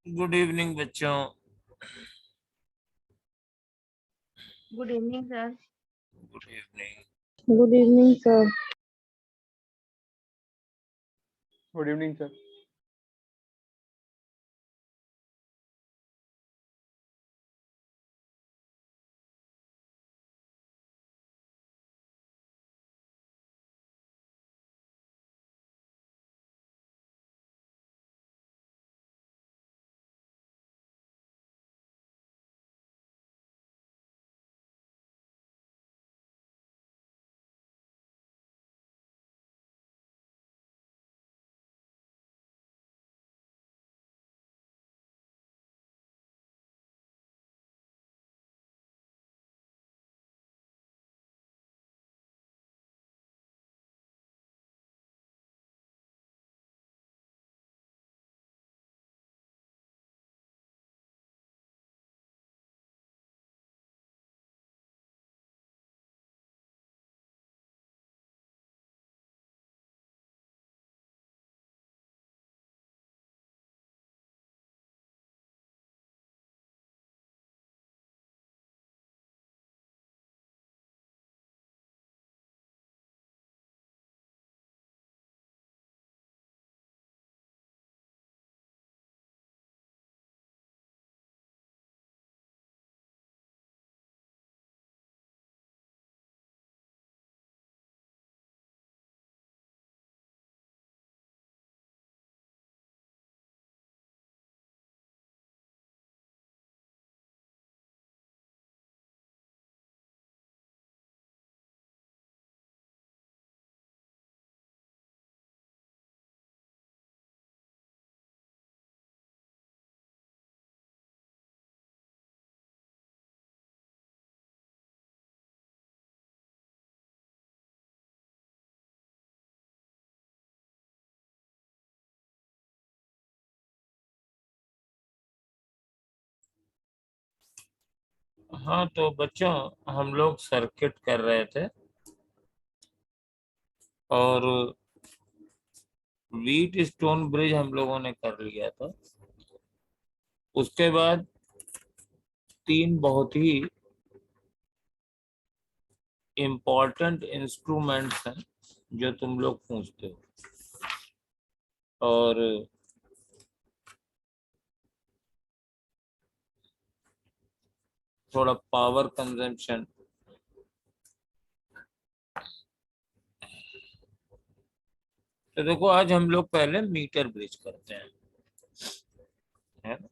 Good evening बच्चों। Good evening sir. Good evening. Good evening sir. Good evening sir. हाँ तो बच्चों, हम लोग सर्किट कर रहे थे और व्हीट स्टोन ब्रिज हम लोगों ने कर लिया था। उसके बाद तीन बहुत ही इम्पोर्टेंट इंस्ट्रूमेंट्स हैं जो तुम लोग पूछते हो, और थोड़ा पावर कंजम्पशन। तो देखो, आज हम लोग पहले मीटर ब्रिज करते हैं, है ना।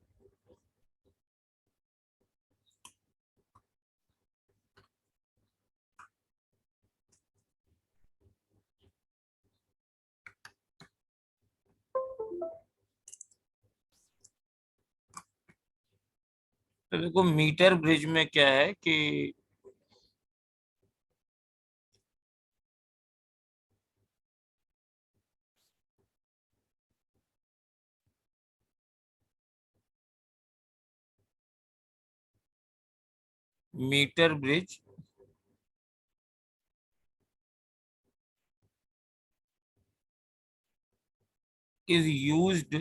तो देखो, मीटर ब्रिज में क्या है कि metre bridge is used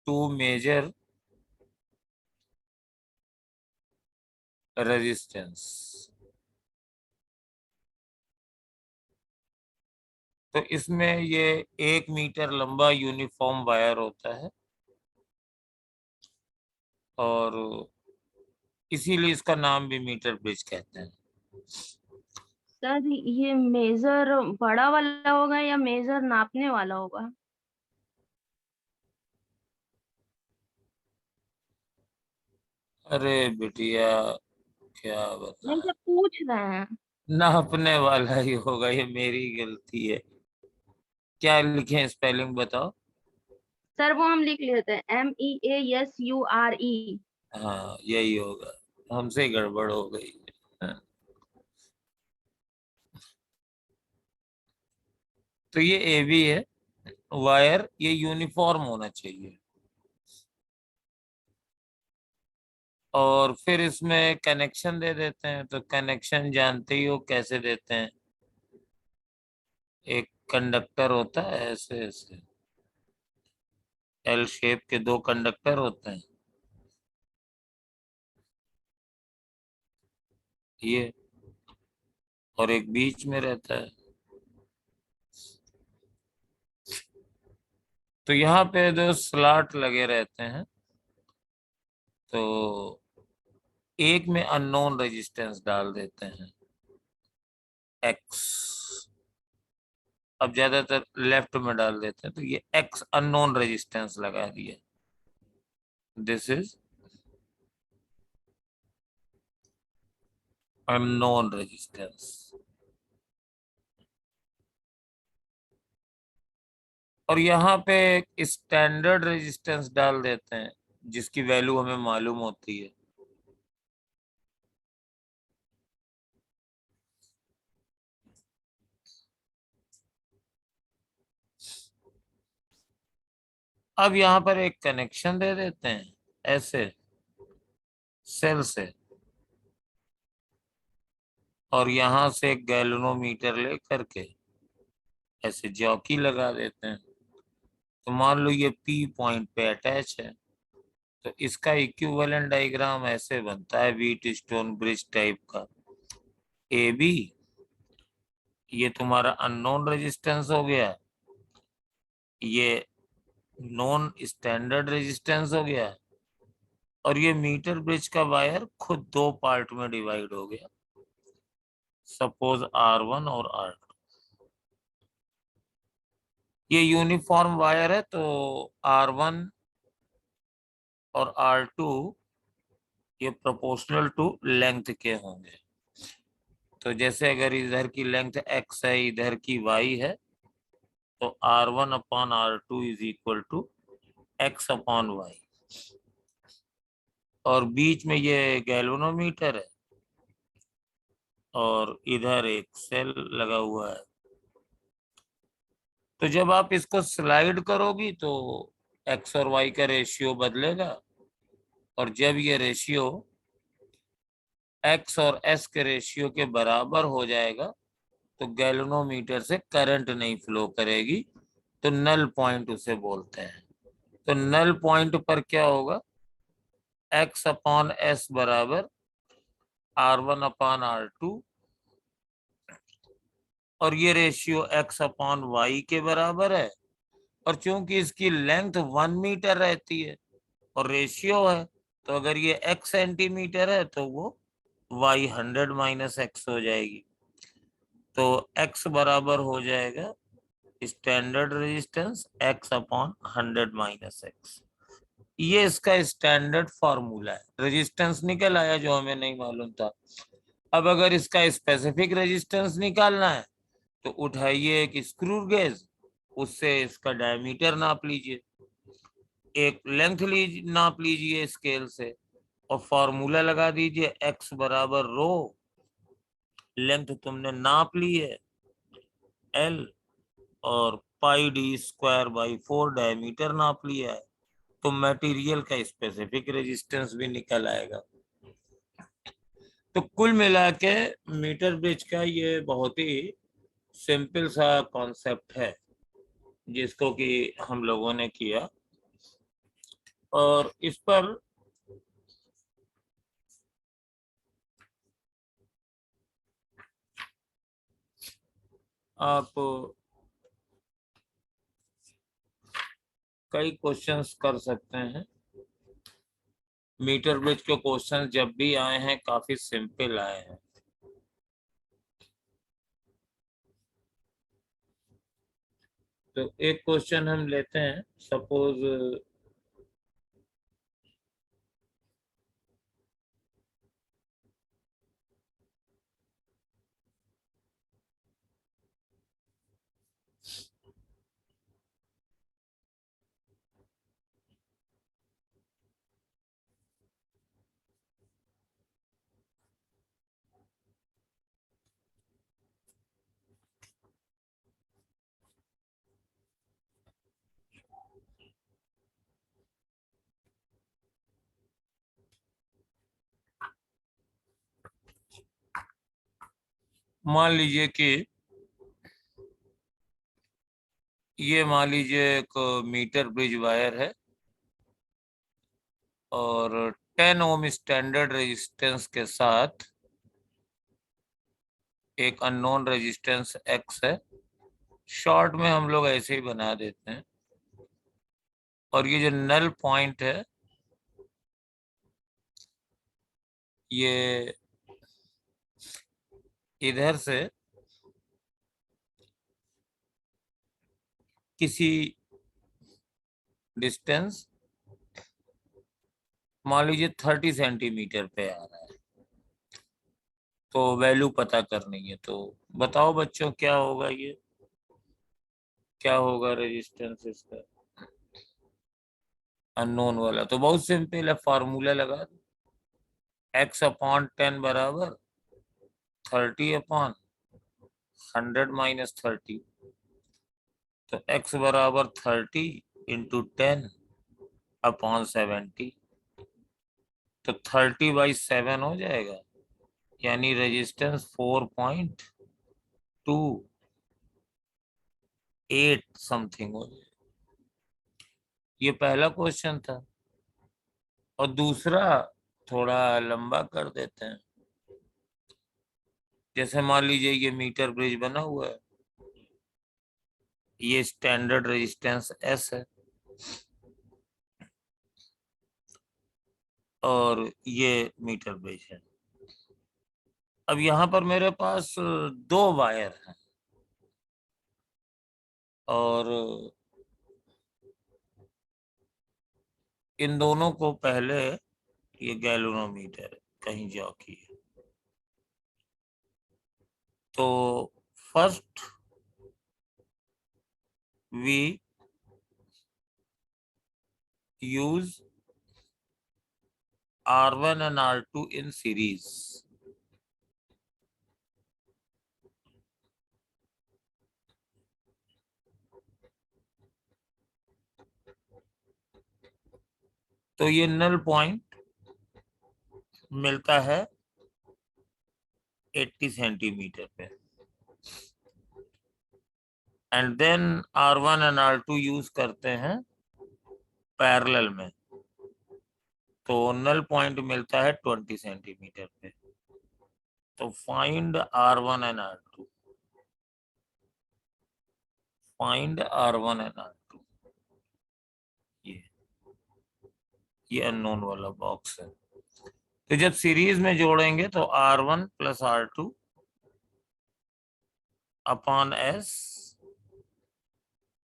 to measure resistance। तो इसमें ये 1 मीटर लंबा यूनिफॉर्म वायर होता है और इसीलिए इसका नाम भी मीटर ब्रिज कहते हैं। सर ये मेजर बड़ा वाला होगा या मेजर नापने वाला होगा? अरे बिटिया, क्या नहीं बता, सर, पूछ रहे हैं। नापने वाला ही होगा, ये मेरी गलती है। क्या लिखे, स्पेलिंग बताओ। सर वो हम लिख लेते हैं, MEASURE। हाँ, यही होगा, हमसे ही गड़बड़ हो गई। हाँ। तो ये AB है वायर, ये यूनिफॉर्म होना चाहिए। और फिर इसमें कनेक्शन दे देते हैं। तो कनेक्शन जानते ही हो कैसे देते हैं। एक कंडक्टर होता है ऐसे ऐसे, एल शेप के दो कंडक्टर होते हैं, ये, और एक बीच में रहता है। तो यहाँ पे जो स्लॉट लगे रहते हैं, तो एक में अननोन रेजिस्टेंस डाल देते हैं एक्स, अब ज्यादातर लेफ्ट में डाल देते हैं, तो ये एक्स अननोन रेजिस्टेंस लगा दिए। This is unknown resistance. और यहाँ पे एक स्टैंडर्ड रेजिस्टेंस डाल देते हैं जिसकी वैल्यू हमें मालूम होती है। अब यहाँ पर एक कनेक्शन दे देते हैं ऐसे सेल से, और यहाँ से एक गैल्वेनोमीटर ले करके ऐसे जॉकी लगा देते हैं। तो मान लो ये पी पॉइंट पे अटैच है, तो इसका इक्विवेलेंट डायग्राम ऐसे बनता है व्हीट स्टोन ब्रिज टाइप का। ए बी, ये तुम्हारा अननोन रेजिस्टेंस हो गया, ये नॉन स्टैंडर्ड रेजिस्टेंस हो गया, और ये मीटर ब्रिज का वायर खुद दो पार्ट में डिवाइड हो गया, सपोज R1 और R2। ये यूनिफॉर्म वायर है, तो R1 और R2 ये प्रोपोर्शनल टू लेंथ के होंगे। तो जैसे अगर इधर की लेंथ x है, इधर की y है, तो R1 upon R2 is equal to x upon y। और बीच में ये गैल्वेनोमीटर है, और इधर एक सेल लगा हुआ है। तो जब आप इसको स्लाइड करोगी तो x और y का रेशियो बदलेगा, और जब ये रेशियो x और s के रेशियो के बराबर हो जाएगा तो गैल्वेनोमीटर से करंट नहीं फ्लो करेगी, तो नल पॉइंट उसे बोलते हैं। तो नल पॉइंट पर क्या होगा, x अपॉन एस बराबर R1 अपॉन R2, और ये रेशियो x अपॉन y के बराबर है। और चूंकि इसकी लेंथ 1 मीटर रहती है और रेशियो है, तो अगर ये x सेंटीमीटर है तो वो y 100 माइनस x हो जाएगी। तो x बराबर हो जाएगा standard resistance x upon 100 minus x। ये इसका स्टैंडर्ड फॉर्मूला है। रेजिस्टेंस निकल आया जो हमें नहीं मालूम था। अब अगर इसका स्पेसिफिक रेजिस्टेंस निकालना है तो उठाइए एक स्क्रू गेज, उससे इसका डायमीटर नाप लीजिए, एक लेंथ नाप लीजिए स्केल से, और फॉर्मूला लगा दीजिए x बराबर रो, लेंथ तुमने नाप ली है l, और पाई d स्क्वायर बाई 4 डायमीटर नाप लिया है, तो मटेरियल का स्पेसिफिक रेजिस्टेंस भी निकल आएगा। तो कुल मिला के मीटर ब्रिज का ये बहुत ही सिंपल सा कॉन्सेप्ट है जिसको कि हम लोगों ने किया, और इस पर आप कई क्वेश्चंस कर सकते हैं। मीटर ब्रिज के क्वेश्चंस जब भी आए हैं काफी सिंपल आए हैं। तो एक क्वेश्चन हम लेते हैं, सपोज मान लीजिए कि ये मान लीजिए एक मीटर ब्रिज वायर है और 10 ओम स्टैंडर्ड रेजिस्टेंस के साथ एक अननोन रेजिस्टेंस एक्स है। शॉर्ट में हम लोग ऐसे ही बना देते हैं। और ये जो नल पॉइंट है ये इधर से किसी डिस्टेंस मान लीजिए 30 सेंटीमीटर पे आ रहा है, तो वैल्यू पता करनी है। तो बताओ बच्चों क्या होगा, ये क्या होगा रेजिस्टेंस इसका अननोन वाला। तो बहुत सिंपल है, फार्मूला लगा दो। x अपॉन 10 बराबर 30 अपॉन 100 माइनस 30। तो x बराबर 30 इंटू 10 अपॉन 70। तो 30/7 हो जाएगा, यानी रेजिस्टेंस 4.28 समथिंग हो जाएगा। ये पहला क्वेश्चन था। और दूसरा थोड़ा लंबा कर देते हैं। जैसे मान लीजिए ये मीटर ब्रिज बना हुआ है, ये स्टैंडर्ड रेजिस्टेंस एस है और ये मीटर ब्रिज है। अब यहाँ पर मेरे पास दो वायर हैं और इन दोनों को पहले ये गैल्वेनोमीटर कहीं जाके, तो first we use R1 and R2 in series। तो ये नल पॉइंट मिलता है 80 सेंटीमीटर पे। And then R1 and R2 use करते हैं पैरेलल में, तो नल पॉइंट मिलता है 20 सेंटीमीटर पे। तो find R1 and R2, find R1 and R2। ये अननोन वाला बॉक्स है। तो जब सीरीज में जोड़ेंगे तो R1 plus R2 upon S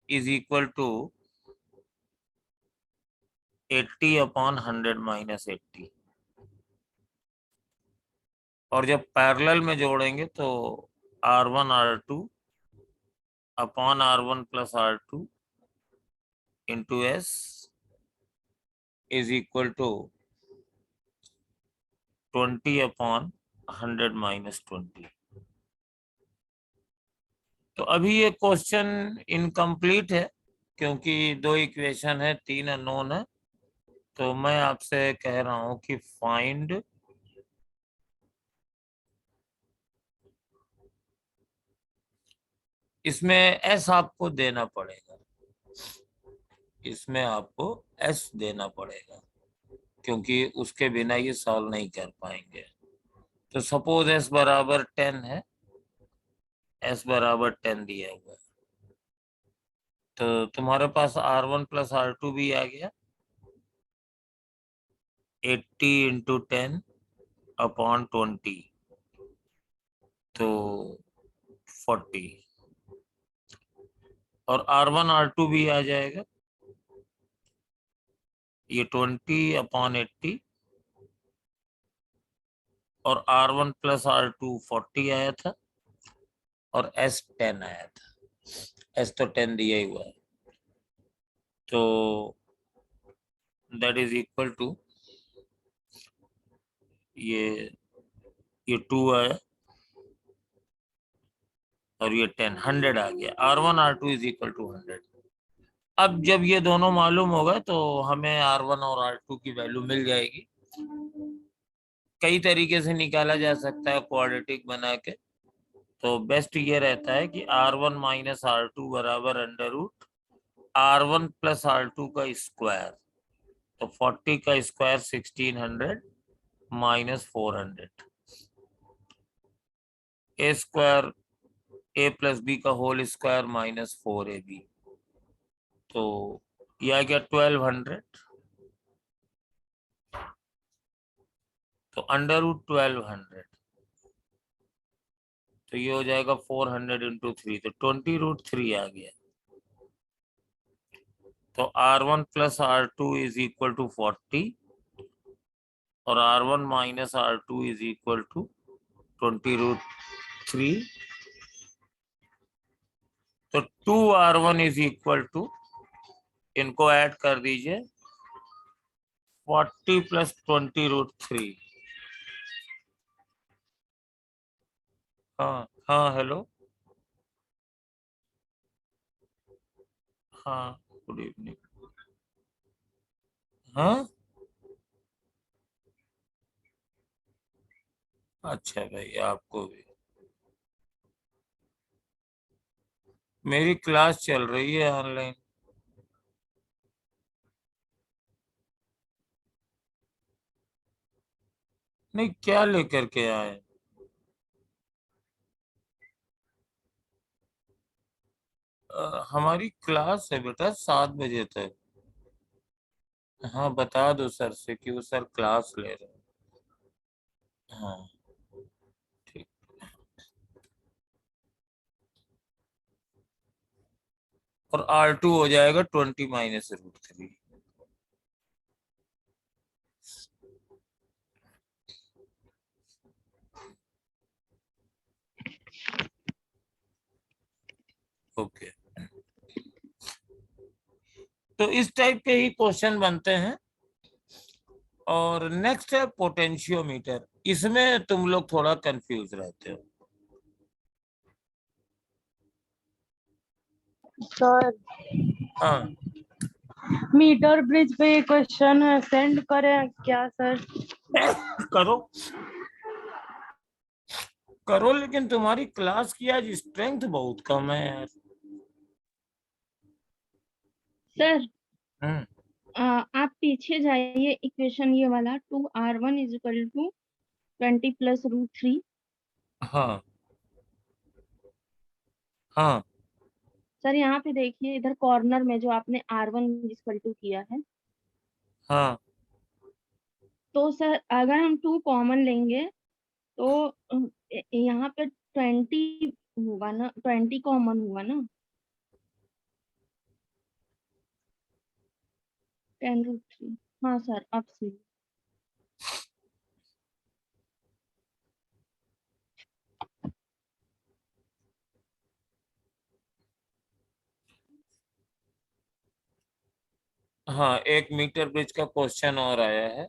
is equal to 80 upon 100 minus 80। और जब पैरेलल में जोड़ेंगे तो R1 R2 upon R1 plus R2 into S is equal to 20 upon 100 minus 20। तो अभी ये क्वेश्चन इनकम्प्लीट है क्योंकि दो इक्वेशन है, 3 अननोन है। तो मैं आपसे कह रहा हूं कि फाइंड इसमें एस आपको देना पड़ेगा, इसमें आपको एस देना पड़ेगा क्योंकि उसके बिना ये सॉल्व नहीं कर पाएंगे। तो सपोज एस बराबर 10 है, एस बराबर 10 दिया हुआ है, तो तुम्हारे पास R1 प्लस R2 भी आ गया। 80 इंटू 10 अपॉन 20 तो 40। और R1 R2 भी आ जाएगा, ये 20 अपॉन 80 और R1 प्लस R2 40 आया था और S 10 आया था। S तो 10 दिया ही हुआ है, तो दैट इज इक्वल टू ये 2 आया और ये 10 100 आ गया। R1 R2 is equal to 100। अब जब ये दोनों मालूम होगा तो हमें R1 और R2 की वैल्यू मिल जाएगी। कई तरीके से निकाला जा सकता है क्वाड्रेटिक बना के। तो बेस्ट ये रहता है कि R1 माइनस R2 बराबर under root R1 plus R2 का स्क्वायर। तो 40 का स्क्वायर 1600 माइनस 400, ए स्क्वायर ए प्लस बी का होल स्क्वायर माइनस 4ab। तो यह क्या 1200, तो अंडर रूट 1200, तो ये हो जाएगा 400 इंटू 3, तो 20√3 आ गया। तो R1 plus R2 is equal to 40 और R1 minus R2 is equal to 20√3। तो 2R1 इज इक्वल टू, इनको ऐड कर दीजिए, 40 प्लस 20√3। हाँ हाँ हेलो, हाँ गुड इवनिंग। हाँ अच्छा भाई, आपको भी। मेरी क्लास चल रही है ऑनलाइन। नहीं, क्या लेकर के आए? हमारी क्लास है बेटा 7 बजे तक। हाँ बता दो सर से कि वो सर क्लास ले रहे हैं। हाँ ठीक। और R2 हो जाएगा 20 माइनस √3। ओके, तो इस टाइप के ही क्वेश्चन बनते हैं। और नेक्स्ट है पोटेंशियोमीटर। इसमें तुम लोग थोड़ा कंफ्यूज रहते हो। सर हाँ मीटर ब्रिज पे ये क्वेश्चन है, सेंड करें क्या सर? करो करो, लेकिन तुम्हारी क्लास की आज स्ट्रेंथ बहुत कम है यार। सर हम्म आप पीछे जाइए, इक्वेशन ये वाला 2R1 is equal to 20 plus √3। हाँ हाँ सर यहाँ पे देखिए, इधर कॉर्नर में जो आपने R1 इज इक्वल टू किया है, हाँ तो सर अगर हम 2 कॉमन लेंगे तो यहाँ पे 20 होगा ना, 20 कॉमन होगा ना, 10√3। हाँ सर, अब सही। हाँ, एक मीटर ब्रिज का क्वेश्चन और आया है।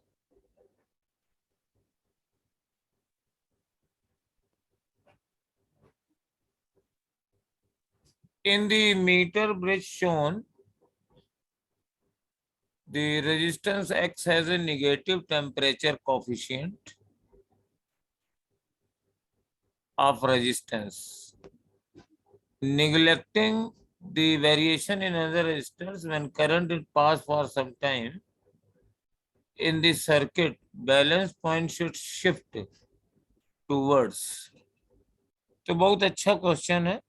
In the meter bridge shown, the resistance X has a negative temperature coefficient of resistance, neglecting the variation in other resistors when current is passed for some time in the circuit, balance point should shift towards। तो बहुत अच्छा question है।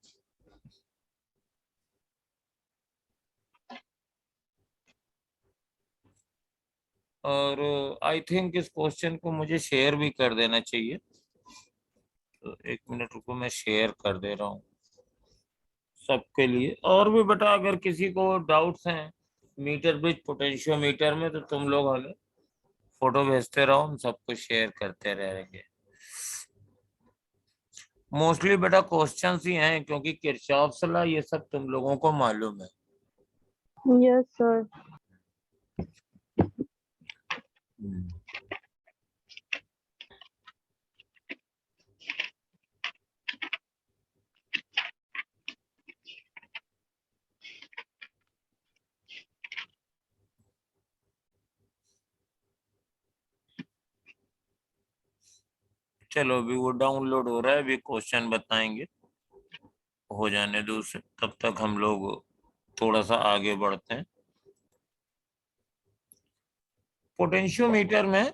और I think इस question को मुझे share भी कर देना चाहिए। तो 1 मिनट रुको, मैं शेयर कर दे रहा हूँ सबके लिए। और भी बेटा अगर किसी को डाउट्स हैं मीटर ब्रिज पोटेंशियोमीटर में, तो तुम लोग हमें फोटो भेजते रहो, हम सबको शेयर करते रहेंगे। मोस्टली बेटा क्वेश्चंस ही हैं, क्योंकि किरचॉफ लॉ ये सब तुम लोगों को मालूम है। Yes sir. चलो अभी वो डाउनलोड हो रहा है, अभी क्वेश्चन बताएंगे, हो जाने दो उसे, तब तक हम लोग थोड़ा सा आगे बढ़ते हैं। पोटेंशियोमीटर में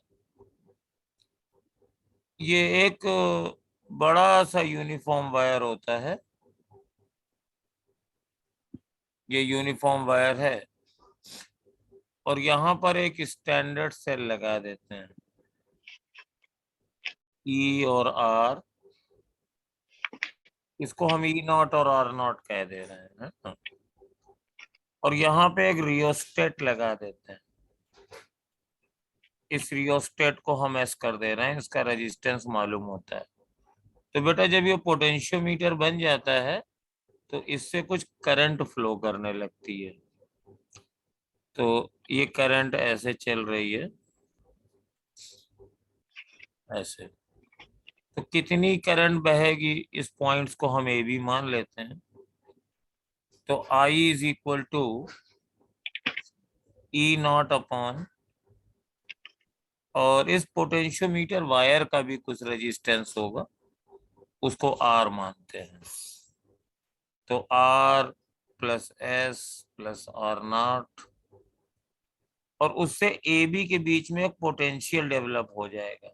ये एक बड़ा सा यूनिफॉर्म वायर होता है, ये यूनिफॉर्म वायर है, और यहाँ पर एक स्टैंडर्ड सेल लगा देते हैं, ई और आर, इसको हम ई नॉट और आर नॉट कह दे रहे हैं ना? और यहाँ पे एक रियोस्टेट लगा देते हैं, इस रियोस्टेट को हम एस कर दे रहे हैं, इसका रेजिस्टेंस मालूम होता है। तो बेटा जब ये पोटेंशियोमीटर बन जाता है तो इससे कुछ करंट फ्लो करने लगती है। तो ये करंट ऐसे चल रही है, ऐसे। तो कितनी करंट बहेगी, इस पॉइंट्स को हम ए बी मान लेते हैं। तो I is equal to E not upon, और इस पोटेंशियोमीटर वायर का भी कुछ रेजिस्टेंस होगा, उसको R मानते हैं। तो R plus S plus R not, और उससे ए बी के बीच में एक पोटेंशियल डेवलप हो जाएगा।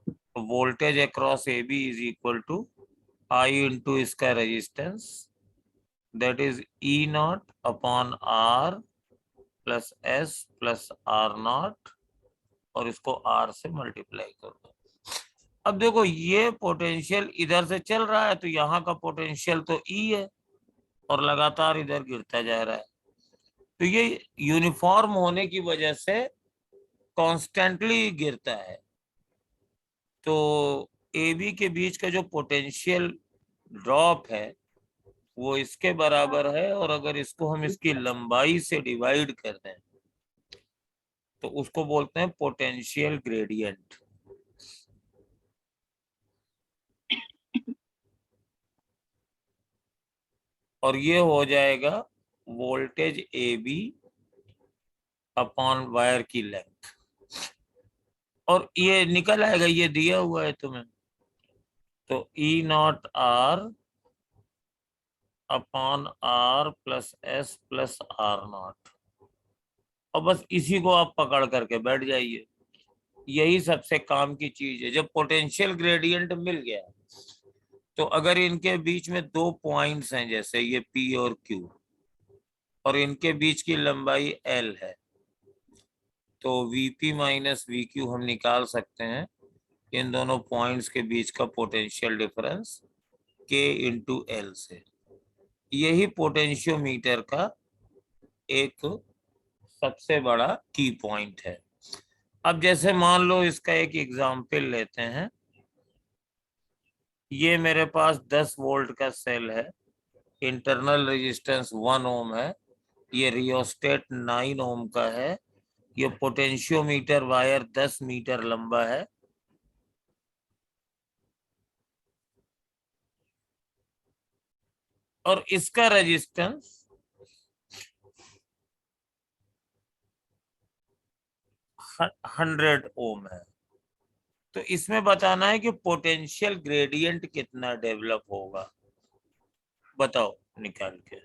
तो voltage across A B is equal to I into इसका resistance, that is E not upon R plus S plus R not, और इसको आर से मल्टीप्लाई कर दो। अब देखो ये पोटेंशियल इधर से चल रहा है, तो यहाँ का पोटेंशियल तो ई है, और लगातार इधर गिरता जा रहा है। तो ये यूनिफॉर्म होने की वजह से कॉन्स्टेंटली गिरता है। तो ए बी के बीच का जो पोटेंशियल ड्रॉप है वो इसके बराबर है, और अगर इसको हम इसकी लंबाई से डिवाइड कर दें तो उसको बोलते हैं पोटेंशियल ग्रेडियंट। और ये हो जाएगा voltage A B upon wire की लेंथ, और ये निकल आएगा, ये दिया हुआ है तुम्हें। तो E not R upon R plus S plus R not, और बस इसी को आप पकड़ करके बैठ जाइए। यही सबसे काम की चीज है। जब पोटेंशियल ग्रेडियंट मिल गया तो अगर इनके बीच में दो पॉइंट्स हैं, जैसे ये पी और क्यू, और इनके बीच की लंबाई एल है, तो वीपी माइनस वी क्यू हम निकाल सकते हैं इन दोनों पॉइंट्स के बीच का पोटेंशियल डिफरेंस के इंटू एल से। यही पोटेंशियोमीटर का एक सबसे बड़ा की पॉइंट है। अब जैसे मान लो इसका एक एग्जाम्पल लेते हैं, ये मेरे पास 10 वोल्ट का सेल है, इंटरनल रेजिस्टेंस 1 ओम है, ये रियोस्टेट 9 ओम का है, ये पोटेंशियोमीटर वायर 10 मीटर लंबा है, और इसका रेजिस्टेंस 100 ओम है। तो इसमें बताना है कि पोटेंशियल ग्रेडियंट कितना डेवलप होगा, बताओ निकाल के।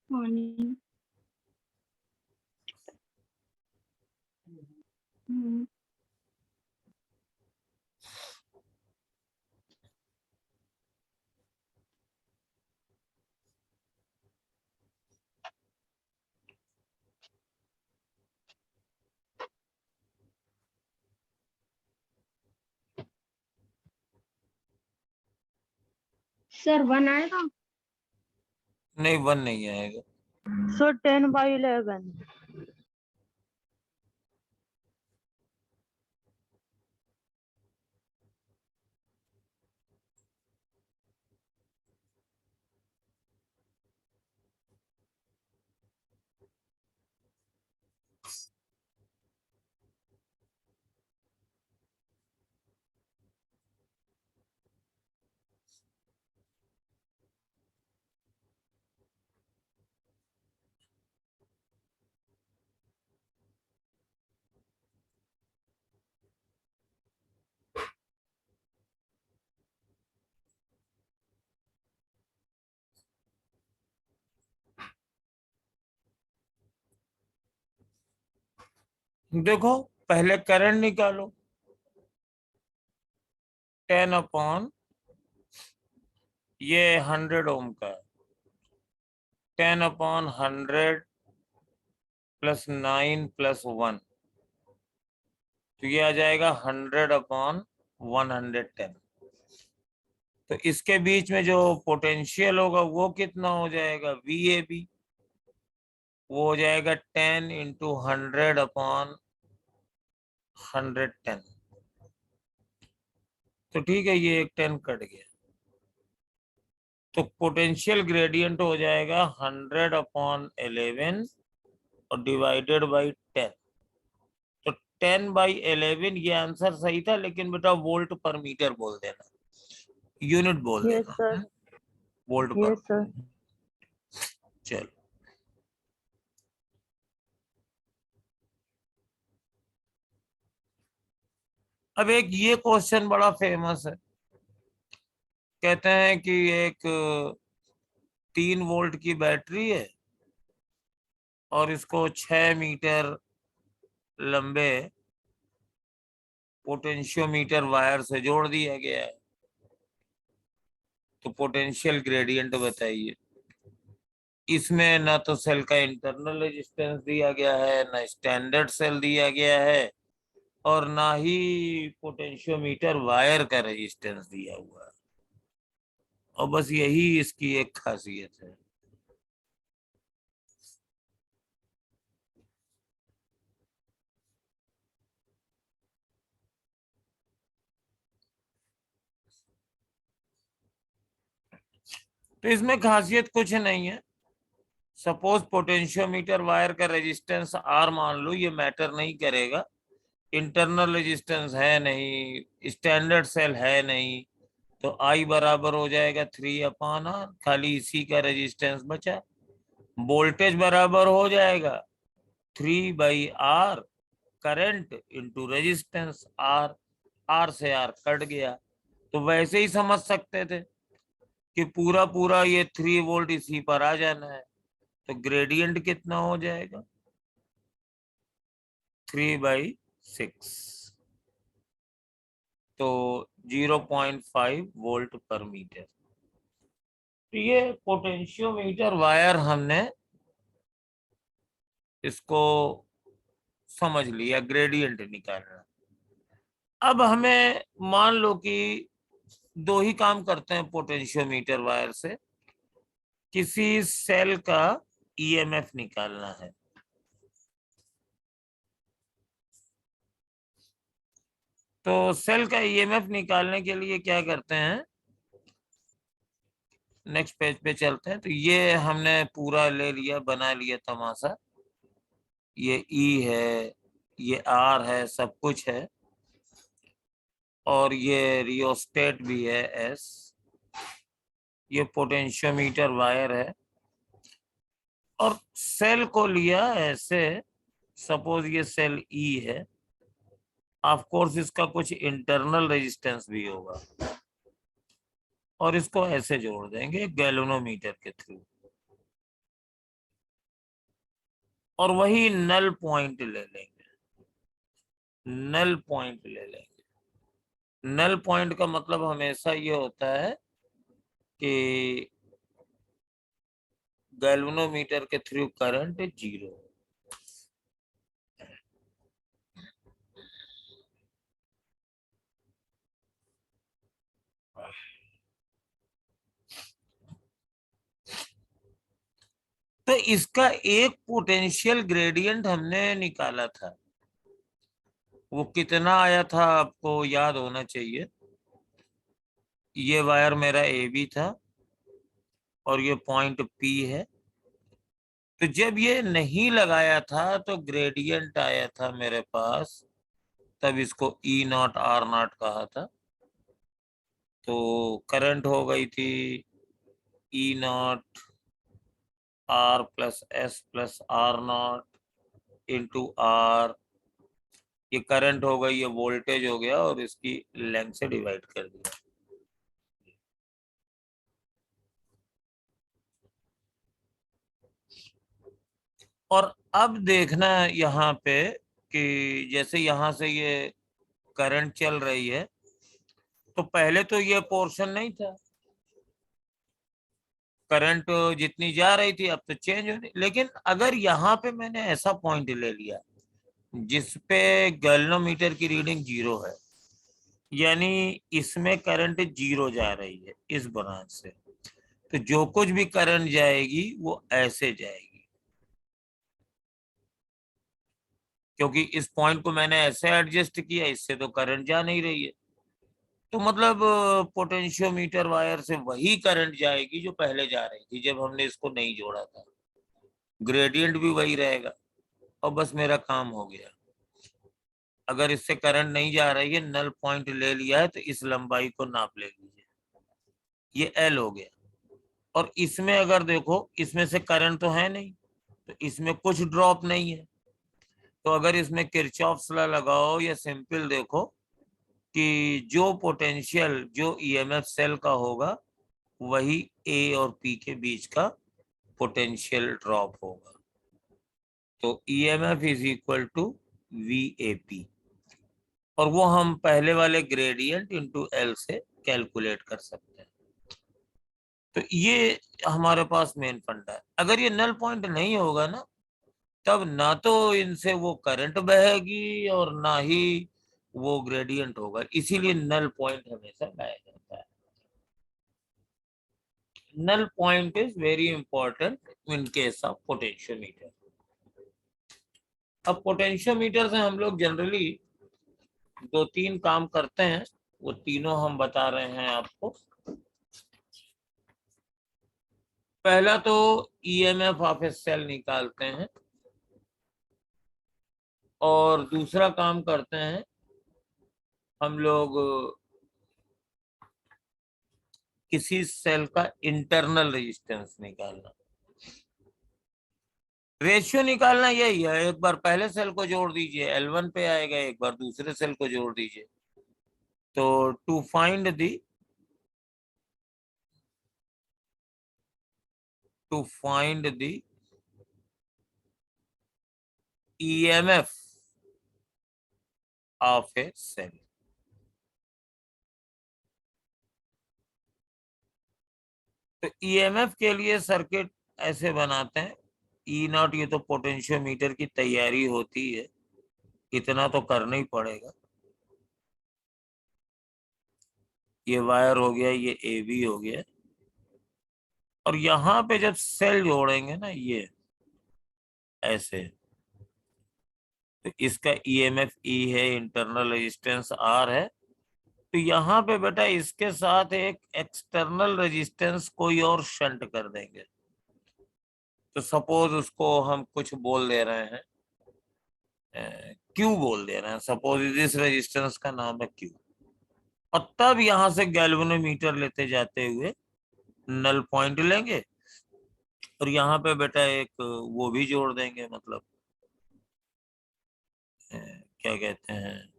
पानी। हम्म, सर 1 आएगा। नहीं 1 नहीं आएगा। सो 10/11। देखो पहले करंट निकालो, 10 अपॉन ये 100 ओम का है, 10 अपॉन 100 प्लस 9 प्लस 1, तो ये आ जाएगा 100 अपॉन 110। तो इसके बीच में जो पोटेंशियल होगा वो कितना हो जाएगा, VAB, वो हो जाएगा 10 इंटू 100 अपॉन 110। तो ठीक है, ये एक 10 कट गया, तो पोटेंशियल ग्रेडियंट हो जाएगा 100 अपॉन 11 और डिवाइडेड बाई 10। तो 10/11, ये आंसर सही था, लेकिन बेटा वोल्ट पर मीटर बोल देना, यूनिट बोल यस देना, सर, वोल्ट पर। Yes sir. चलो अब एक ये क्वेश्चन बड़ा फेमस है। कहते हैं कि एक 3 वोल्ट की बैटरी है और इसको 6 मीटर लंबे पोटेंशियोमीटर वायर से जोड़ दिया गया है। तो पोटेंशियल ग्रेडियंट बताइए। इसमें ना तो सेल का इंटरनल रेजिस्टेंस दिया गया है, ना स्टैंडर्ड सेल दिया गया है, और ना ही पोटेंशियोमीटर वायर का रेजिस्टेंस दिया हुआ है। और बस यही इसकी एक खासियत है। तो इसमें खासियत कुछ नहीं है। सपोज पोटेंशियोमीटर वायर का रेजिस्टेंस R मान लो, ये मैटर नहीं करेगा। इंटरनल रेजिस्टेंस है नहीं, स्टैंडर्ड सेल है नहीं, तो I बराबर हो जाएगा 3/R, खाली इसी का रेजिस्टेंस बचा। वोल्टेज बराबर हो जाएगा 3/R, current into resistance R, R से R कट गया। तो वैसे ही समझ सकते थे कि पूरा पूरा ये 3 वोल्ट इसी पर आ जाना है। तो ग्रेडियंट कितना हो जाएगा, 3/6, तो 0.5 वोल्ट पर मीटर। तो ये पोटेंशियोमीटर वायर हमने इसको समझ लिया, ग्रेडियंट निकालना। अब हमें मान लो कि दो ही काम करते हैं पोटेंशियोमीटर वायर से। किसी सेल का ईएमएफ निकालना है। तो सेल का ईएमएफ निकालने के लिए क्या करते हैं, नेक्स्ट पेज पे चलते हैं। तो ये हमने पूरा ले लिया, बना लिया तमाशा। ये ई है, ये आर है, सब कुछ है, और ये रियोस्टेट भी है एस। ये पोटेंशियोमीटर वायर है और सेल को लिया ऐसे। सपोज ये सेल ई है, ऑफ कोर्स इसका कुछ इंटरनल रेजिस्टेंस भी होगा, और इसको ऐसे जोड़ देंगे गैल्वेनोमीटर के थ्रू, और वही नल पॉइंट ले लेंगे। नल पॉइंट ले लेंगे। नल पॉइंट का मतलब हमेशा ये होता है कि गैल्वेनोमीटर के थ्रू करंट 0। तो इसका एक पोटेंशियल ग्रेडियंट हमने निकाला था। वो कितना आया था आपको याद होना चाहिए। ये वायर मेरा ए बी था और ये पॉइंट पी है। तो जब ये नहीं लगाया था तो ग्रेडियंट आया था मेरे पास, तब इसको E0 R0 कहा था। तो करंट हो गई थी E0 R plus S plus R0 into R। ये करंट हो गई, ये वोल्टेज हो गया, और इसकी लेंथ से डिवाइड कर दिया। और अब देखना यहाँ पे कि जैसे यहाँ से ये करंट चल रही है, तो पहले तो ये पोर्शन नहीं था, करंट जितनी जा रही थी अब तो चेंज होने। लेकिन अगर यहाँ पे मैंने ऐसा पॉइंट ले लिया जिसपे गैल्वेनोमीटर की रीडिंग 0 है, यानी इसमें करंट 0 जा रही है इस ब्रांच से, तो जो कुछ भी करंट जाएगी वो ऐसे जाएगी, क्योंकि इस पॉइंट को मैंने ऐसे एडजस्ट किया, इससे तो करंट जा नहीं रही है। तो मतलब पोटेंशियोमीटर वायर से वही करंट जाएगी जो पहले जा रही थी जब हमने इसको नहीं जोड़ा था, ग्रेडियंट भी वही रहेगा, और बस मेरा काम हो गया। अगर इससे करंट नहीं जा रही है, नल पॉइंट ले लिया है, तो इस लंबाई को नाप ले लीजिए, ये एल हो गया। और इसमें अगर देखो, इसमें से करंट तो है नहीं, तो इसमें कुछ ड्रॉप नहीं है, तो अगर इसमें किरचॉफ्स लॉ लगाओ या सिंपल देखो कि जो पोटेंशियल जो ईएमएफ सेल का होगा वही ए और पी के बीच का पोटेंशियल ड्रॉप होगा। तो EMF is equal to V A P, और वो हम पहले वाले ग्रेडियंट इनटू एल से कैलकुलेट कर सकते हैं। तो ये हमारे पास मेन फंडा है। अगर ये नल पॉइंट नहीं होगा ना, तब ना तो इनसे वो करंट बहेगी और ना ही वो ग्रेडियंट होगा, इसीलिए नल पॉइंट हमेशा लाया जाता है। Null point is very important in case of potentiometer. अब पोटेंशियोमीटर से हम लोग जनरली 2-3 काम करते हैं, वो तीनों हम बता रहे हैं आपको। पहला तो ईएमएफ ऑफ ए सेल निकालते हैं, और दूसरा काम करते हैं हम लोग किसी सेल का इंटरनल रेजिस्टेंस निकालना। रेशियो निकालना यही है, एक बार पहले सेल को जोड़ दीजिए L1 पे आएगा, एक बार दूसरे सेल को जोड़ दीजिए। तो to find the EMF of a cell, तो ईएमएफ के लिए सर्किट ऐसे बनाते हैं। ई नॉट, ये तो पोटेंशियोमीटर की तैयारी होती है, इतना तो करना ही पड़ेगा। ये वायर हो गया, ये ए बी हो गया, और यहाँ पे जब सेल जोड़ेंगे ना ये ऐसे, तो इसका ईएमएफ ई है, इंटरनल रेजिस्टेंस आर है, तो यहाँ पे बेटा इसके साथ एक एक्सटर्नल रेजिस्टेंस कोई और शंट कर देंगे। तो सपोज उसको हम कुछ बोल दे रहे हैं, क्यू बोल दे रहे हैं, सपोज इस रेजिस्टेंस का नाम है क्यू, और तब यहाँ से गैल्वेनोमीटर लेते जाते हुए नल पॉइंट लेंगे, और यहाँ पे बेटा एक वो भी जोड़ देंगे, मतलब क्या कहते हैं,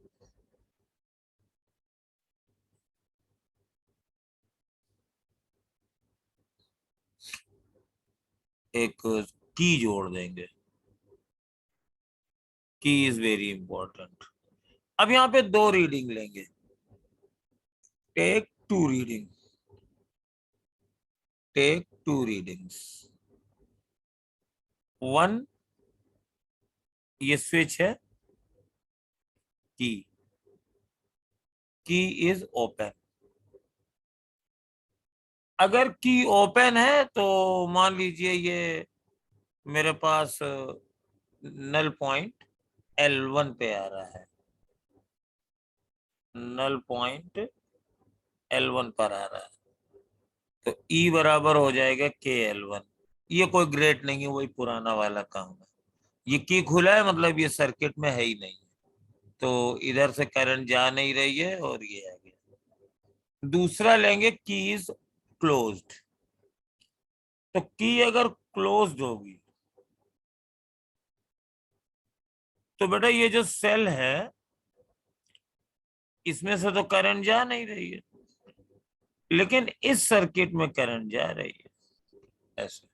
एक की जोड़ देंगे। की इज वेरी इंपॉर्टेंट। अब यहाँ पे 2 रीडिंग लेंगे, टेक 2 रीडिंग, टेक 2 रीडिंग्स। 1, ये स्विच है, की इज ओपन। अगर की ओपन है तो मान लीजिए ये मेरे पास नल पॉइंट L1 पे आ रहा है, नल पॉइंट L1 पर आ रहा है, तो E बराबर हो जाएगा KL1। ये कोई ग्रेट नहीं है, वही पुराना वाला काम है। ये की खुला है मतलब ये सर्किट में है ही नहीं, तो इधर से करंट जा नहीं रही है, और ये आ गया। दूसरा लेंगे की इज क्लोज्ड, तो की अगर क्लोज्ड होगी तो बेटा ये जो सेल है इसमें से तो करंट जा नहीं रही है, लेकिन इस सर्किट में करंट जा रही है ऐसे।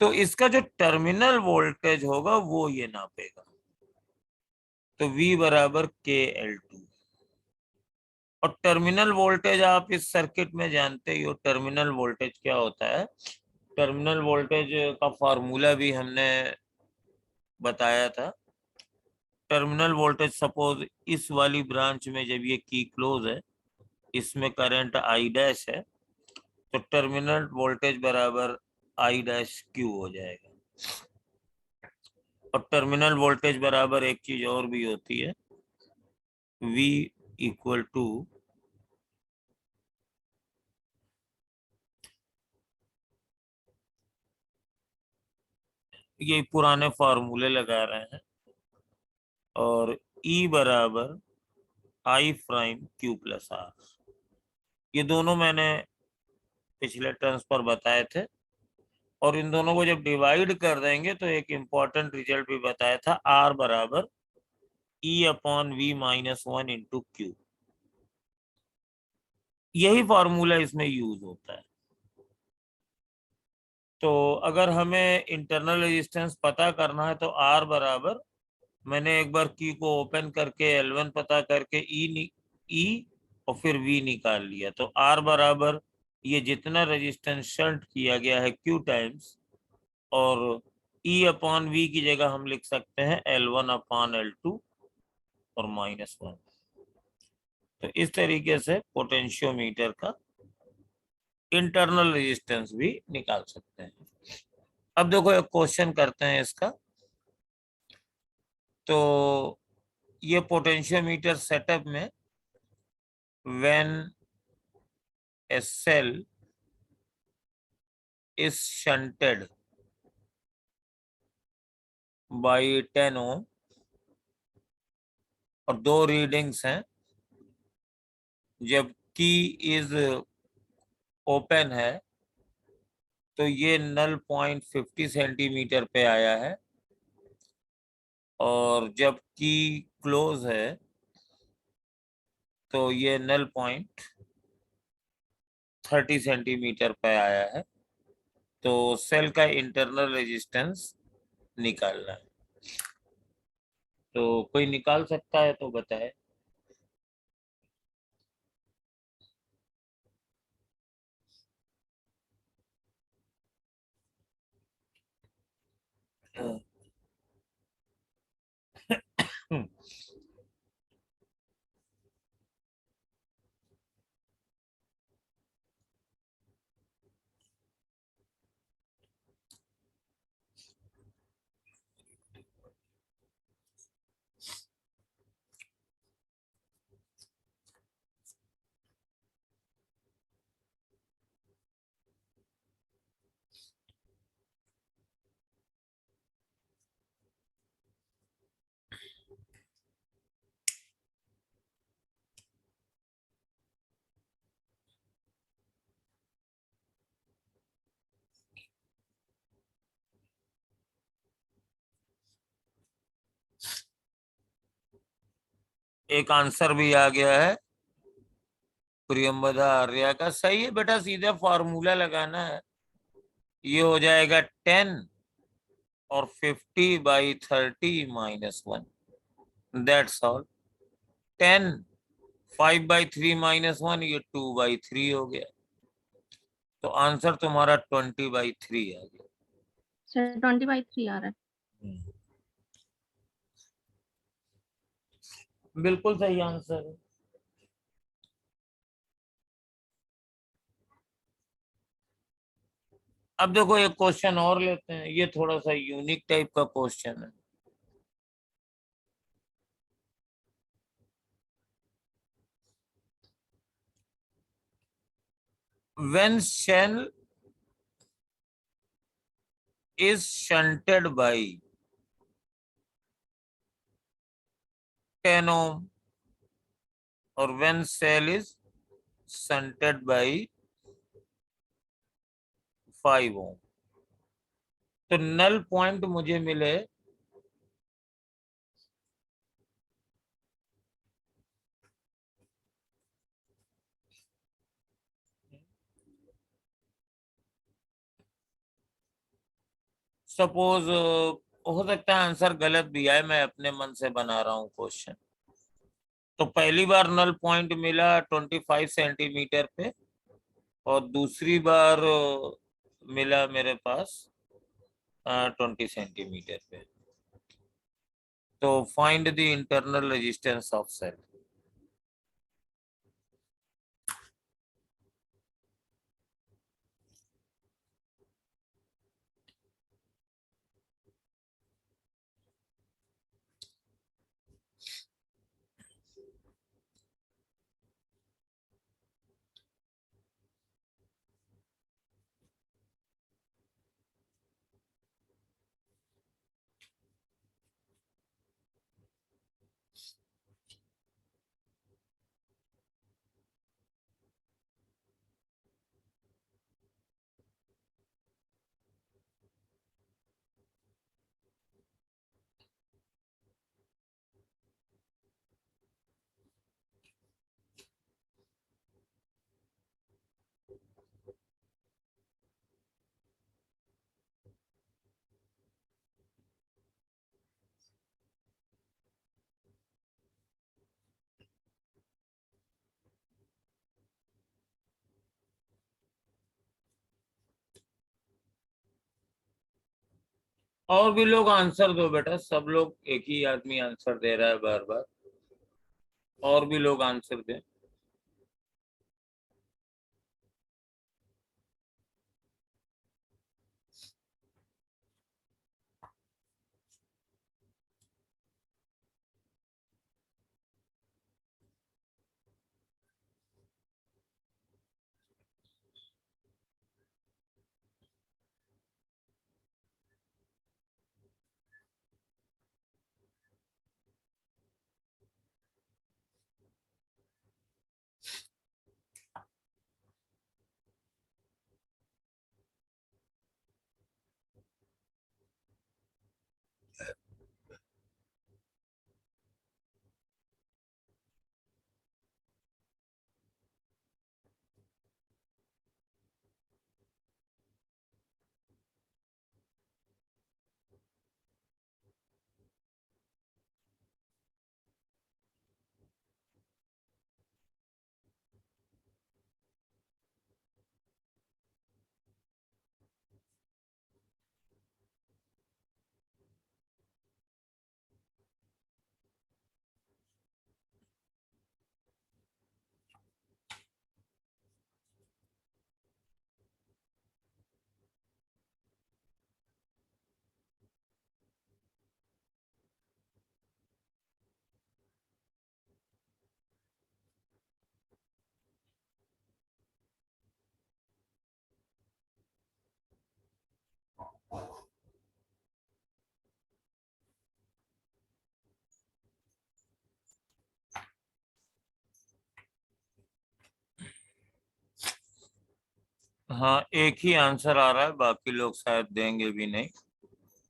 तो इसका जो टर्मिनल वोल्टेज होगा वो ये नापेगा। तो V बराबर KL2। और टर्मिनल वोल्टेज आप इस सर्किट में जानते ही हो, टर्मिनल वोल्टेज क्या होता है। टर्मिनल वोल्टेज का फॉर्मूला भी हमने बताया था। टर्मिनल वोल्टेज सपोज इस वाली ब्रांच में जब ये की क्लोज है, इसमें करंट I डैश है, तो टर्मिनल वोल्टेज बराबर I डैश क्यू हो जाएगा। और टर्मिनल वोल्टेज बराबर एक चीज और भी होती है, V इक्वल टू ये पुराने फॉर्मूले लगा रहे हैं, और E बराबर I prime Q plus R. ये दोनों मैंने पिछले टर्म्स पर बताए थे। और इन दोनों को जब डिवाइड कर देंगे तो एक इंपॉर्टेंट रिजल्ट भी बताया था, R बराबर E upon V minus 1 into Q. यही फॉर्मूला इसमें यूज होता है। तो अगर हमें इंटरनल रेजिस्टेंस पता करना है तो R बराबर, मैंने एक बार की को ओपन करके L1 पता करके E और फिर V निकाल लिया। तो R बराबर ये जितना रेजिस्टेंस शंट किया गया है Q टाइम्स, और E अपॉन V की जगह हम लिख सकते हैं L1 अपॉन L2 और -1। तो इस तरीके से पोटेंशियोमीटर का इंटरनल रेजिस्टेंस भी निकाल सकते हैं। अब देखो एक क्वेश्चन करते हैं इसका। तो ये पोटेंशियोमीटर सेटअप में when a cell is shunted by 10 ohm, और दो रीडिंग्स हैं, जब की इज ओपन है तो ये नल पॉइंट 50 सेंटीमीटर पे आया है, और जब की क्लोज है तो ये नल पॉइंट 30 सेंटीमीटर पे आया है। तो सेल का इंटरनल रेजिस्टेंस निकालना है। तो कोई निकाल सकता है तो बताए। एक आंसर भी आ गया है प्रियंवदा आर्या का। सही है बेटा, सीधे फॉर्मूला लगाना है। ये हो जाएगा 10 और 50/30 -1। That's all. 10 5/3 -1, ये 2/3 हो गया। तो आंसर तुम्हारा 20/3 आ गया। सर 20/3 आ रहा है। बिल्कुल सही आंसर है। अब देखो एक क्वेश्चन और लेते हैं, ये थोड़ा सा यूनिक टाइप का क्वेश्चन है। When shell is shunted by 10 ohm, और when cell is shunted by 5 ohm, तो नल पॉइंट मुझे मिले सपोज हो सकता है आंसर गलत भी आए, मैं अपने मन से बना रहा हूँ क्वेश्चन। तो पहली बार नल पॉइंट मिला 25 सेंटीमीटर पे, और दूसरी बार मिला मेरे पास 20 सेंटीमीटर पे। तो find the internal resistance of cell. और भी लोग आंसर दो बेटा, सब लोग एक ही आदमी आंसर दे रहा है बार बार। और भी लोग आंसर दें। हाँ, एक ही आंसर आ रहा है, बाकी लोग शायद देंगे भी नहीं।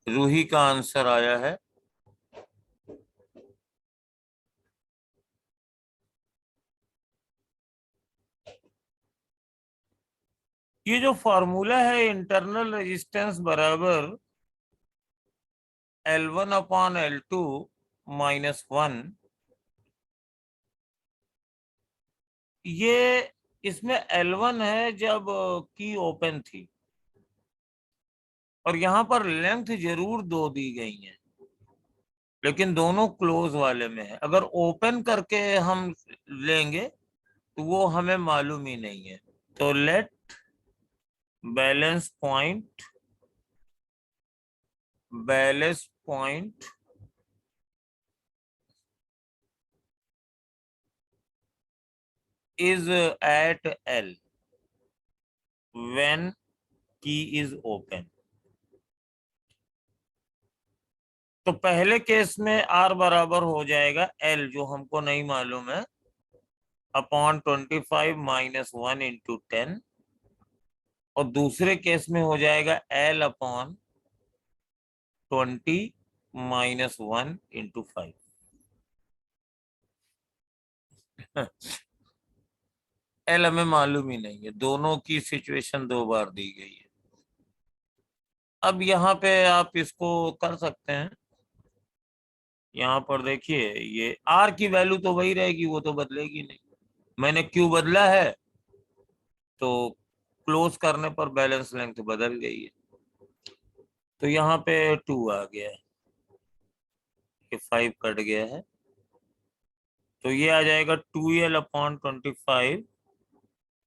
रूही का आंसर आया है। ये जो फॉर्मूला है इंटरनल रेजिस्टेंस बराबर L1/L2 - 1, ये इसमें L1 है जब की ओपन थी, और यहाँ पर लेंथ जरूर दो दी गई है, लेकिन दोनों क्लोज वाले में है। अगर ओपन करके हम लेंगे तो वो हमें मालूम ही नहीं है। तो let balance point is at L when key is open। तो पहले केस में R बराबर हो जाएगा L, जो हमको नहीं मालूम है, अपॉन 25 - 1 × 10। और दूसरे केस में हो जाएगा L/20 - 1 × 5। L हमें मालूम ही नहीं है, दोनों की सिचुएशन दो बार दी गई है। अब यहाँ पे आप इसको कर सकते हैं। यहाँ पर देखिए ये आर की वैल्यू तो वही रहेगी, वो तो बदलेगी नहीं। मैंने क्यू बदला है तो क्लोज करने पर बैलेंस लेंथ बदल गई है। तो यहाँ पे 2 आ गया है, ये 5 कट गया है, तो ये आ जाएगा 2L/25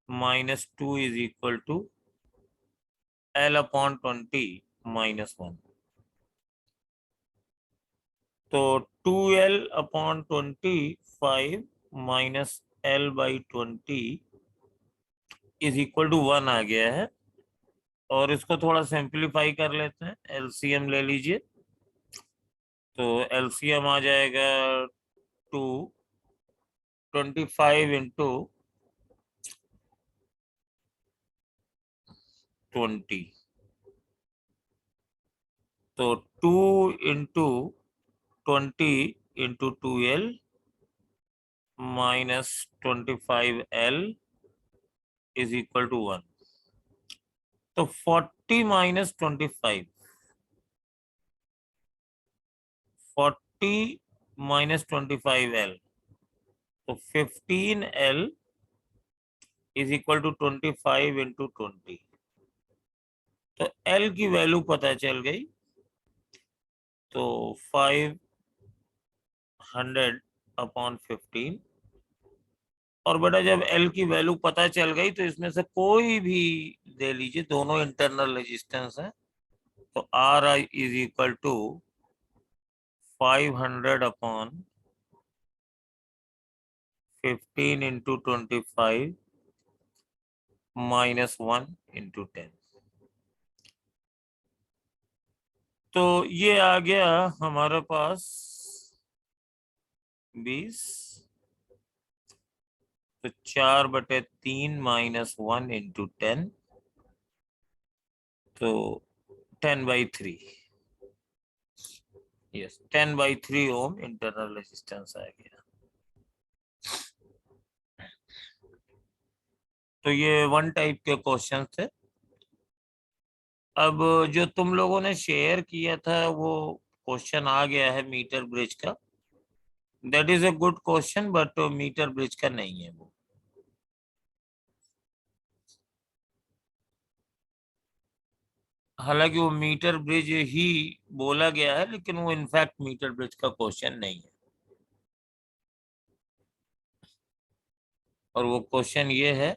-2 is equal to L/20 -1। तो 2L/25 -L/20 is equal to 1 आ गया है। और इसको थोड़ा सिंप्लीफाई कर लेते हैं, एलसीएम ले लीजिए। तो एलसीएम आ जाएगा 25 इंटू 20, तो 2 into 20 into 2L -25L is equal to 1। तो 40 -25, 40 -25L, तो 15L is equal to 25 into 20। तो L की वैल्यू पता चल गई, तो 500/15। और बेटा जब L की वैल्यू पता चल गई तो इसमें से कोई भी दे लीजिए, दोनों इंटरनल रेजिस्टेंस है। तो R I is equal to 500/15 into 25 -1 into 10। तो ये आ गया हमारे पास 20। तो 4/3 -1 इंटू 10, तो 10/3। यस, 10/3 ओम इंटरनल रेजिस्टेंस आ गया। तो ये वन टाइप के क्वेश्चन थे। अब जो तुम लोगों ने शेयर किया था वो क्वेश्चन आ गया है मीटर ब्रिज का। That is a good question, but metre bridge का नहीं है वो। हालांकि वो मीटर ब्रिज ही बोला गया है, लेकिन वो इनफैक्ट मीटर ब्रिज का क्वेश्चन नहीं है। और वो क्वेश्चन ये है,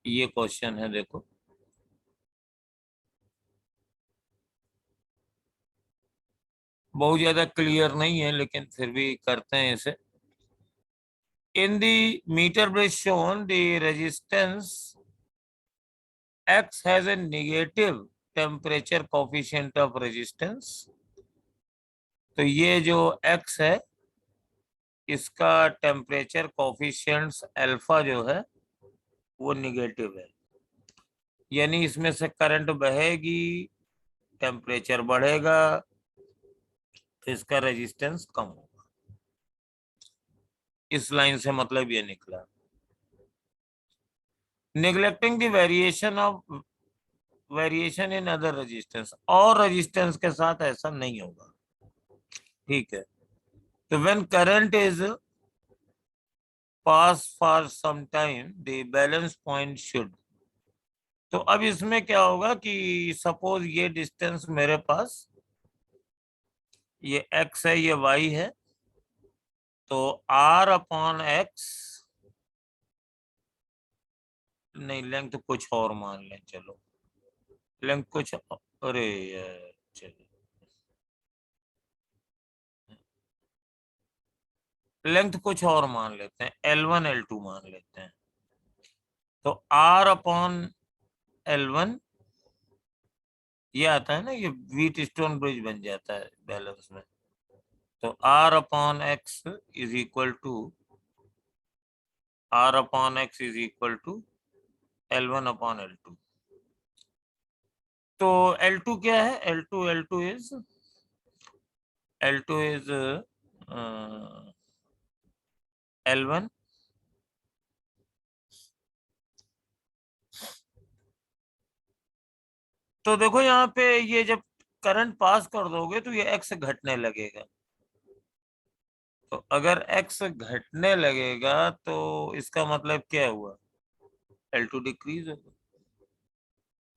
ये क्वेश्चन है, देखो। बहुत ज्यादा क्लियर नहीं है, लेकिन फिर भी करते हैं इसे। In the metre bridge shown the resistance X has a negative temperature coefficient of resistance। तो ये जो X है इसका टेम्परेचर कोफिशिएंट्स अल्फा जो है वो निगेटिव है, यानी इसमें से करंट बहेगी, टेम्परेचर बढ़ेगा, तो इसका रेजिस्टेंस कम होगा। इस लाइन से मतलब ये निकला। Neglecting the variation in other resistance, और रेजिस्टेंस के साथ ऐसा नहीं होगा, ठीक है। तो when current is pass for some time the balance point should. तो अब इसमें क्या होगा कि सपोज ये डिस्टेंस मेरे पास, ये x है, ये y है, तो R/x, नहीं लेंथ कुछ और मान लें, चलो लेंथ कुछ, अरे यार, चलो लेंथ कुछ और मान लेते हैं, L1 L2 मान लेते हैं। तो R/L1 ये आता है ना, ये व्हीट स्टोन ब्रिज बन जाता है बैलेंस में। तो R/x is equal to R/x is equal to L1/L2। तो L2 क्या है? L2 इज L1 - तो देखो यहाँ पे ये जब करंट पास कर दोगे तो ये एक्स घटने लगेगा। तो अगर एक्स घटने लगेगा तो इसका मतलब क्या हुआ, L2 डिक्रीज होगा।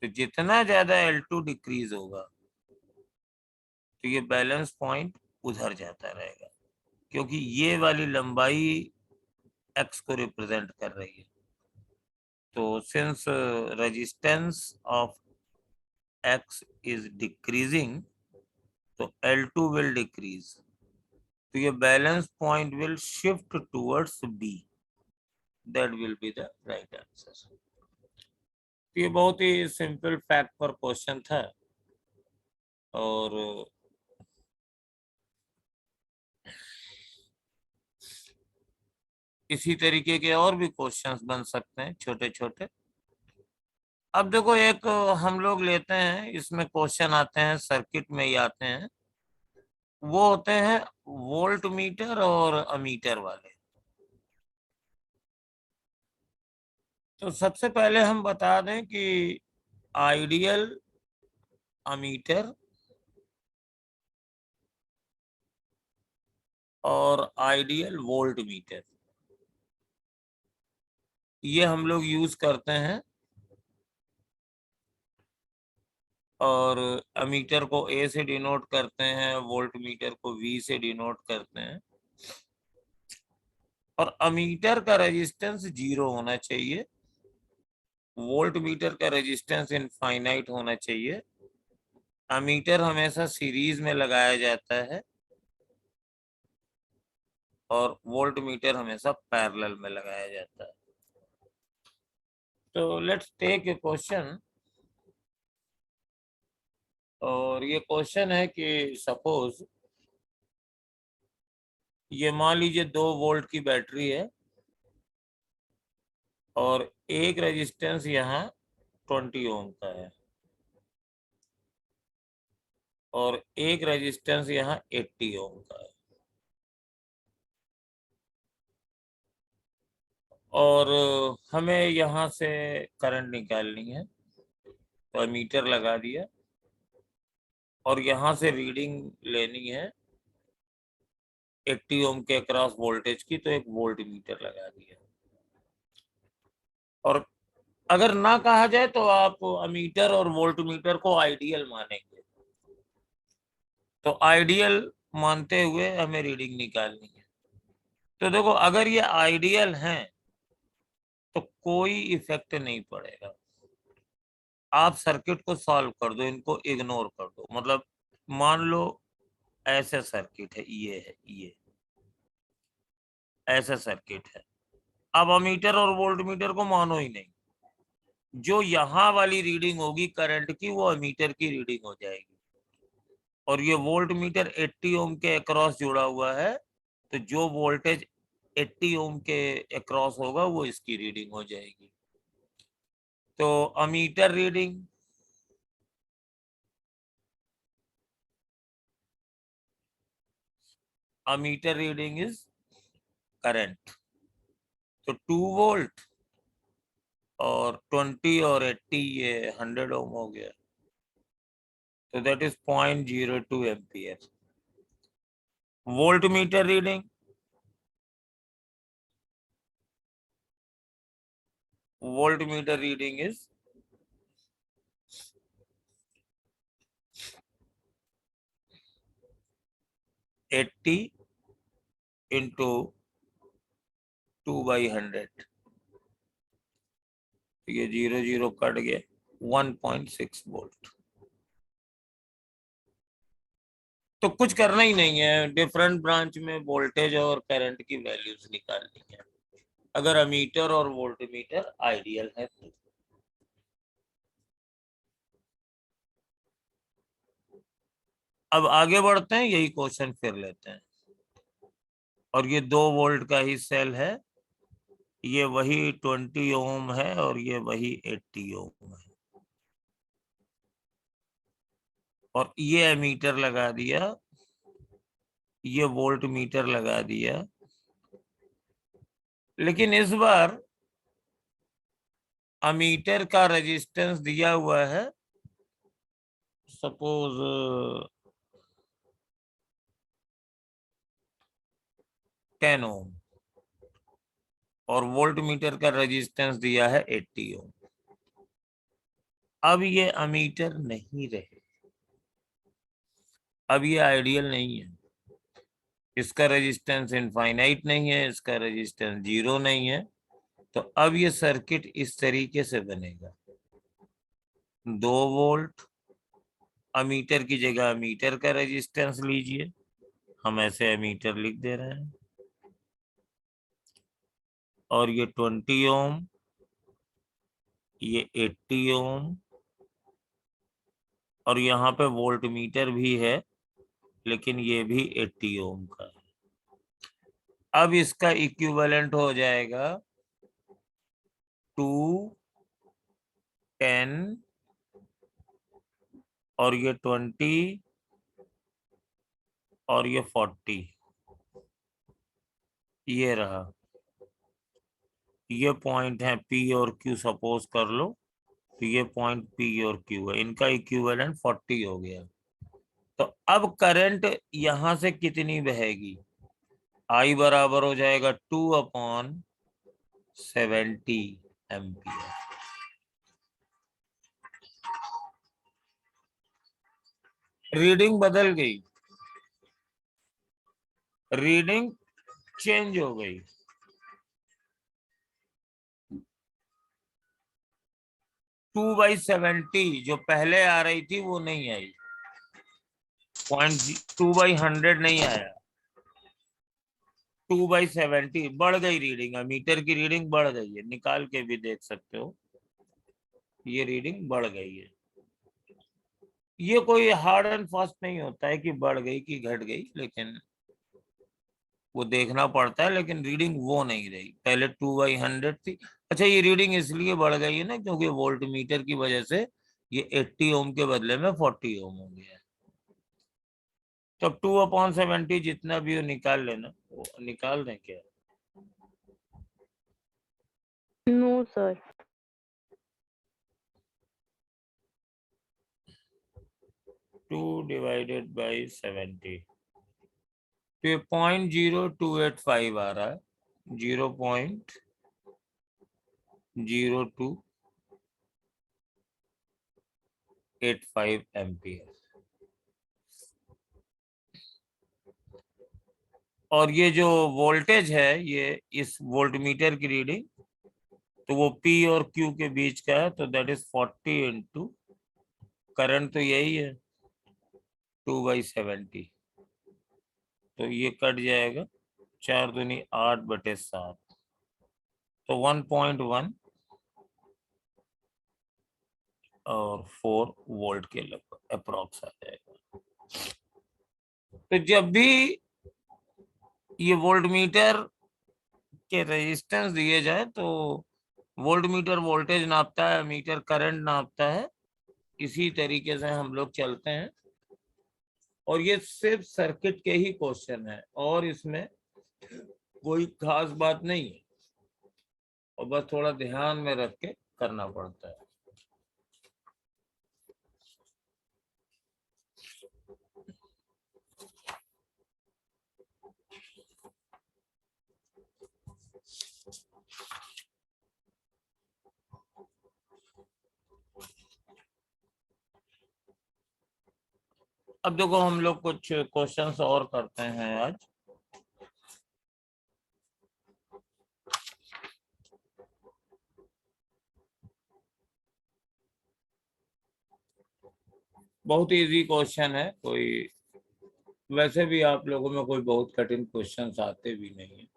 तो जितना ज्यादा L2 डिक्रीज होगा तो ये बैलेंस पॉइंट उधर जाता रहेगा, क्योंकि ये वाली लंबाई एक्स को रिप्रेजेंट कर रही है। तो since resistance of x is decreasing तो L2 विल डिक्रीज, तो ये balance point will shift towards B, that will be the right answer. ये बहुत ही सिंपल फैक्ट पर क्वेश्चन था, और इसी तरीके के और भी क्वेश्चंस बन सकते हैं छोटे छोटे। अब देखो एक हम लोग लेते हैं, इसमें क्वेश्चन आते हैं सर्किट में ही आते हैं, वो होते हैं वोल्ट मीटर और अमीटर वाले। तो सबसे पहले हम बता दें कि आइडियल अमीटर और आइडियल वोल्ट मीटर ये हम लोग यूज करते हैं, और अमीटर को A से डिनोट करते हैं, वोल्ट मीटर को V से डिनोट करते हैं। और अमीटर का रेजिस्टेंस 0 होना चाहिए, वोल्ट मीटर का रेजिस्टेंस इनफाइनाइट होना चाहिए। अमीटर हमेशा सीरीज में लगाया जाता है और वोल्ट मीटर हमेशा पैरेलल में लगाया जाता है। तो लेट्स टेक ए क्वेश्चन, और ये क्वेश्चन है कि सपोज ये मान लीजिए 2 वोल्ट की बैटरी है और एक रेजिस्टेंस यहाँ 20 ओम का है और एक रेजिस्टेंस यहाँ 80 ओम का है, और हमें यहाँ से करंट निकालनी है। तो मीटर लगा दिया और यहाँ से रीडिंग लेनी है 80 ओम के अक्रॉस वोल्टेज की, तो एक वोल्ट मीटर लगा दिया। और अगर ना कहा जाए तो आप अमीटर और वोल्ट मीटर को आइडियल मानेंगे। तो आइडियल मानते हुए हमें रीडिंग निकालनी है। तो देखो अगर ये आइडियल हैं तो कोई इफेक्ट नहीं पड़ेगा, आप सर्किट को सॉल्व कर दो, इनको इग्नोर कर दो। मतलब मान लो ऐसे सर्किट है, ये ऐसा सर्किट है, अब अमीटर और वोल्ट मीटर को मानो ही नहीं। जो यहाँ वाली रीडिंग होगी करंट की वो अमीटर की रीडिंग हो जाएगी, और ये वोल्ट मीटर 80 ओम के अक्रॉस जुड़ा हुआ है, तो जो वोल्टेज 80 ओम के अक्रॉस होगा वो इसकी रीडिंग हो जाएगी। तो अमीटर रीडिंग इज करंट। तो 2 वोल्ट और 20 और 80 ये 100 ओम हो गया, तो that is 0.02 ampere. Volt meter reading is 80 into 2/100, ये 0 0 कट गया, 1.6 वोल्ट। तो कुछ करना ही नहीं है, डिफरेंट ब्रांच में वोल्टेज और करंट की वैल्यूज निकालनी है, अगर अमीटर और वोल्टमीटर आइडियल है तो। अब आगे बढ़ते हैं, यही क्वेश्चन फिर लेते हैं। और ये 2 वोल्ट का ही सेल है, ये वही 20 ओम है और ये वही 80 ओम है, और ये एमीटर लगा दिया, ये वोल्ट मीटर लगा दिया। लेकिन इस बार अमीटर का रेजिस्टेंस दिया हुआ है सपोज 10 ओम और वोल्ट मीटर का रेजिस्टेंस दिया है 80 ओम। अब ये अमीटर नहीं रहे, अब ये आइडियल नहीं है, इसका रेजिस्टेंस इनफाइनाइट नहीं है, इसका रेजिस्टेंस 0 नहीं है। तो अब ये सर्किट इस तरीके से बनेगा, 2 वोल्ट, अमीटर की जगह अमीटर का रेजिस्टेंस लीजिए, हम ऐसे अमीटर लिख दे रहे हैं, और ये 20 ओम, ये 80 ओम, और यहाँ पे वोल्ट मीटर भी है लेकिन ये भी 80 ओम का है। अब इसका इक्विवेलेंट हो जाएगा 2, 10 और ये 20 और ये 40, ये रहा। ये पॉइंट है P और Q, सपोज कर लो, तो ये पॉइंट P और Q है, इनका इक्विवेलेंट 40 हो गया। तो अब करंट यहां से कितनी बहेगी, I बराबर हो जाएगा 2/70 एम्पियर। रीडिंग बदल गई, रीडिंग चेंज हो गई। 2/70 जो पहले आ रही थी वो नहीं आई, 0.2/100 नहीं आया, 2/70 बढ़ गई रीडिंग, मीटर की रीडिंग बढ़ गई है, निकाल के भी देख सकते हो, ये रीडिंग बढ़ गई है। ये कोई हार्ड एंड फास्ट नहीं होता है कि बढ़ गई कि घट गई, लेकिन वो देखना पड़ता है, लेकिन रीडिंग वो नहीं रही, पहले 2/100 थी। अच्छा, ये रीडिंग इसलिए बढ़ गई है ना क्योंकि वोल्ट मीटर की वजह से ये 80 ओम के बदले में 40 ओम हो गया है। तो 2/70 जितना भी हो निकाल लेना, वो निकाल दें क्या? No sir. 2/70, तो ये 0.0285 आ रहा है, 0.0285 एम्पियर। और ये जो वोल्टेज है, ये इस वोल्ट मीटर की रीडिंग, तो वो P और Q के बीच का है, तो दैट इज 40 इंटू करंट, तो यही है 2/70, तो ये कट जाएगा, 4 दूनी 8/7, तो 1.1 और 4 वोल्ट के लगभग अप्रोक्स आ जाएगा। तो जब भी ये वोल्ट मीटर के रेजिस्टेंस दिए जाए तो वोल्ट मीटर वोल्टेज नापता है, मीटर करंट नापता है, इसी तरीके से हम लोग चलते हैं। और ये सिर्फ सर्किट के ही क्वेश्चन है और इसमें कोई खास बात नहीं है, और बस थोड़ा ध्यान में रख के करना पड़ता है। अब देखो, हम लोग कुछ क्वेश्चंस और करते हैं आज। बहुत इजी क्वेश्चन है, कोई वैसे भी आप लोगों में कोई बहुत कठिन क्वेश्चंस आते भी नहीं है।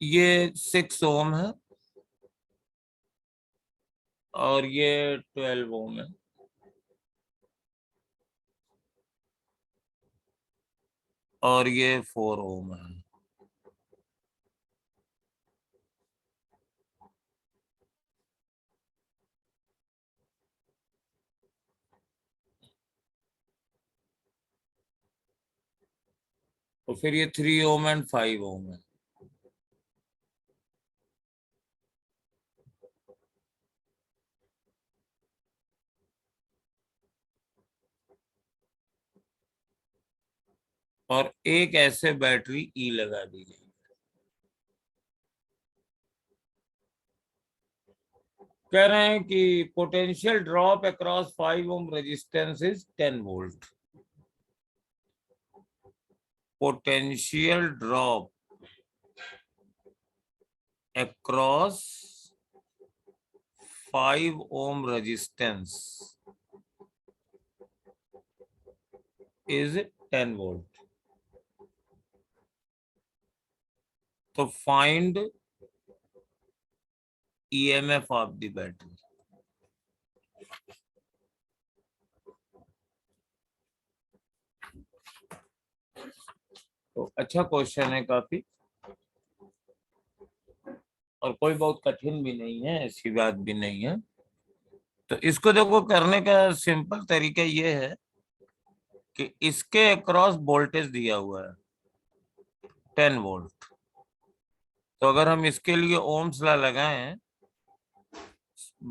ये 6 ओम है और ये 12 ओम है, और ये 4 ओम है। और फिर ये 3 ओम एंड 5 ओम है। और एक ऐसे बैटरी ई लगा दी गई। कह रहे हैं कि potential drop across 5 ohm resistance is 10 volt. Potential drop across 5 ohm resistance is 10 volt. So find EMF of the battery. तो अच्छा क्वेश्चन है काफी, और कोई बहुत कठिन भी नहीं है, ऐसी बात भी नहीं है। तो इसको देखो, करने का सिंपल तरीका ये है कि इसके अक्रॉस वोल्टेज दिया हुआ है 10 वोल्ट। तो अगर हम इसके लिए ओम्स लॉ लगाएं,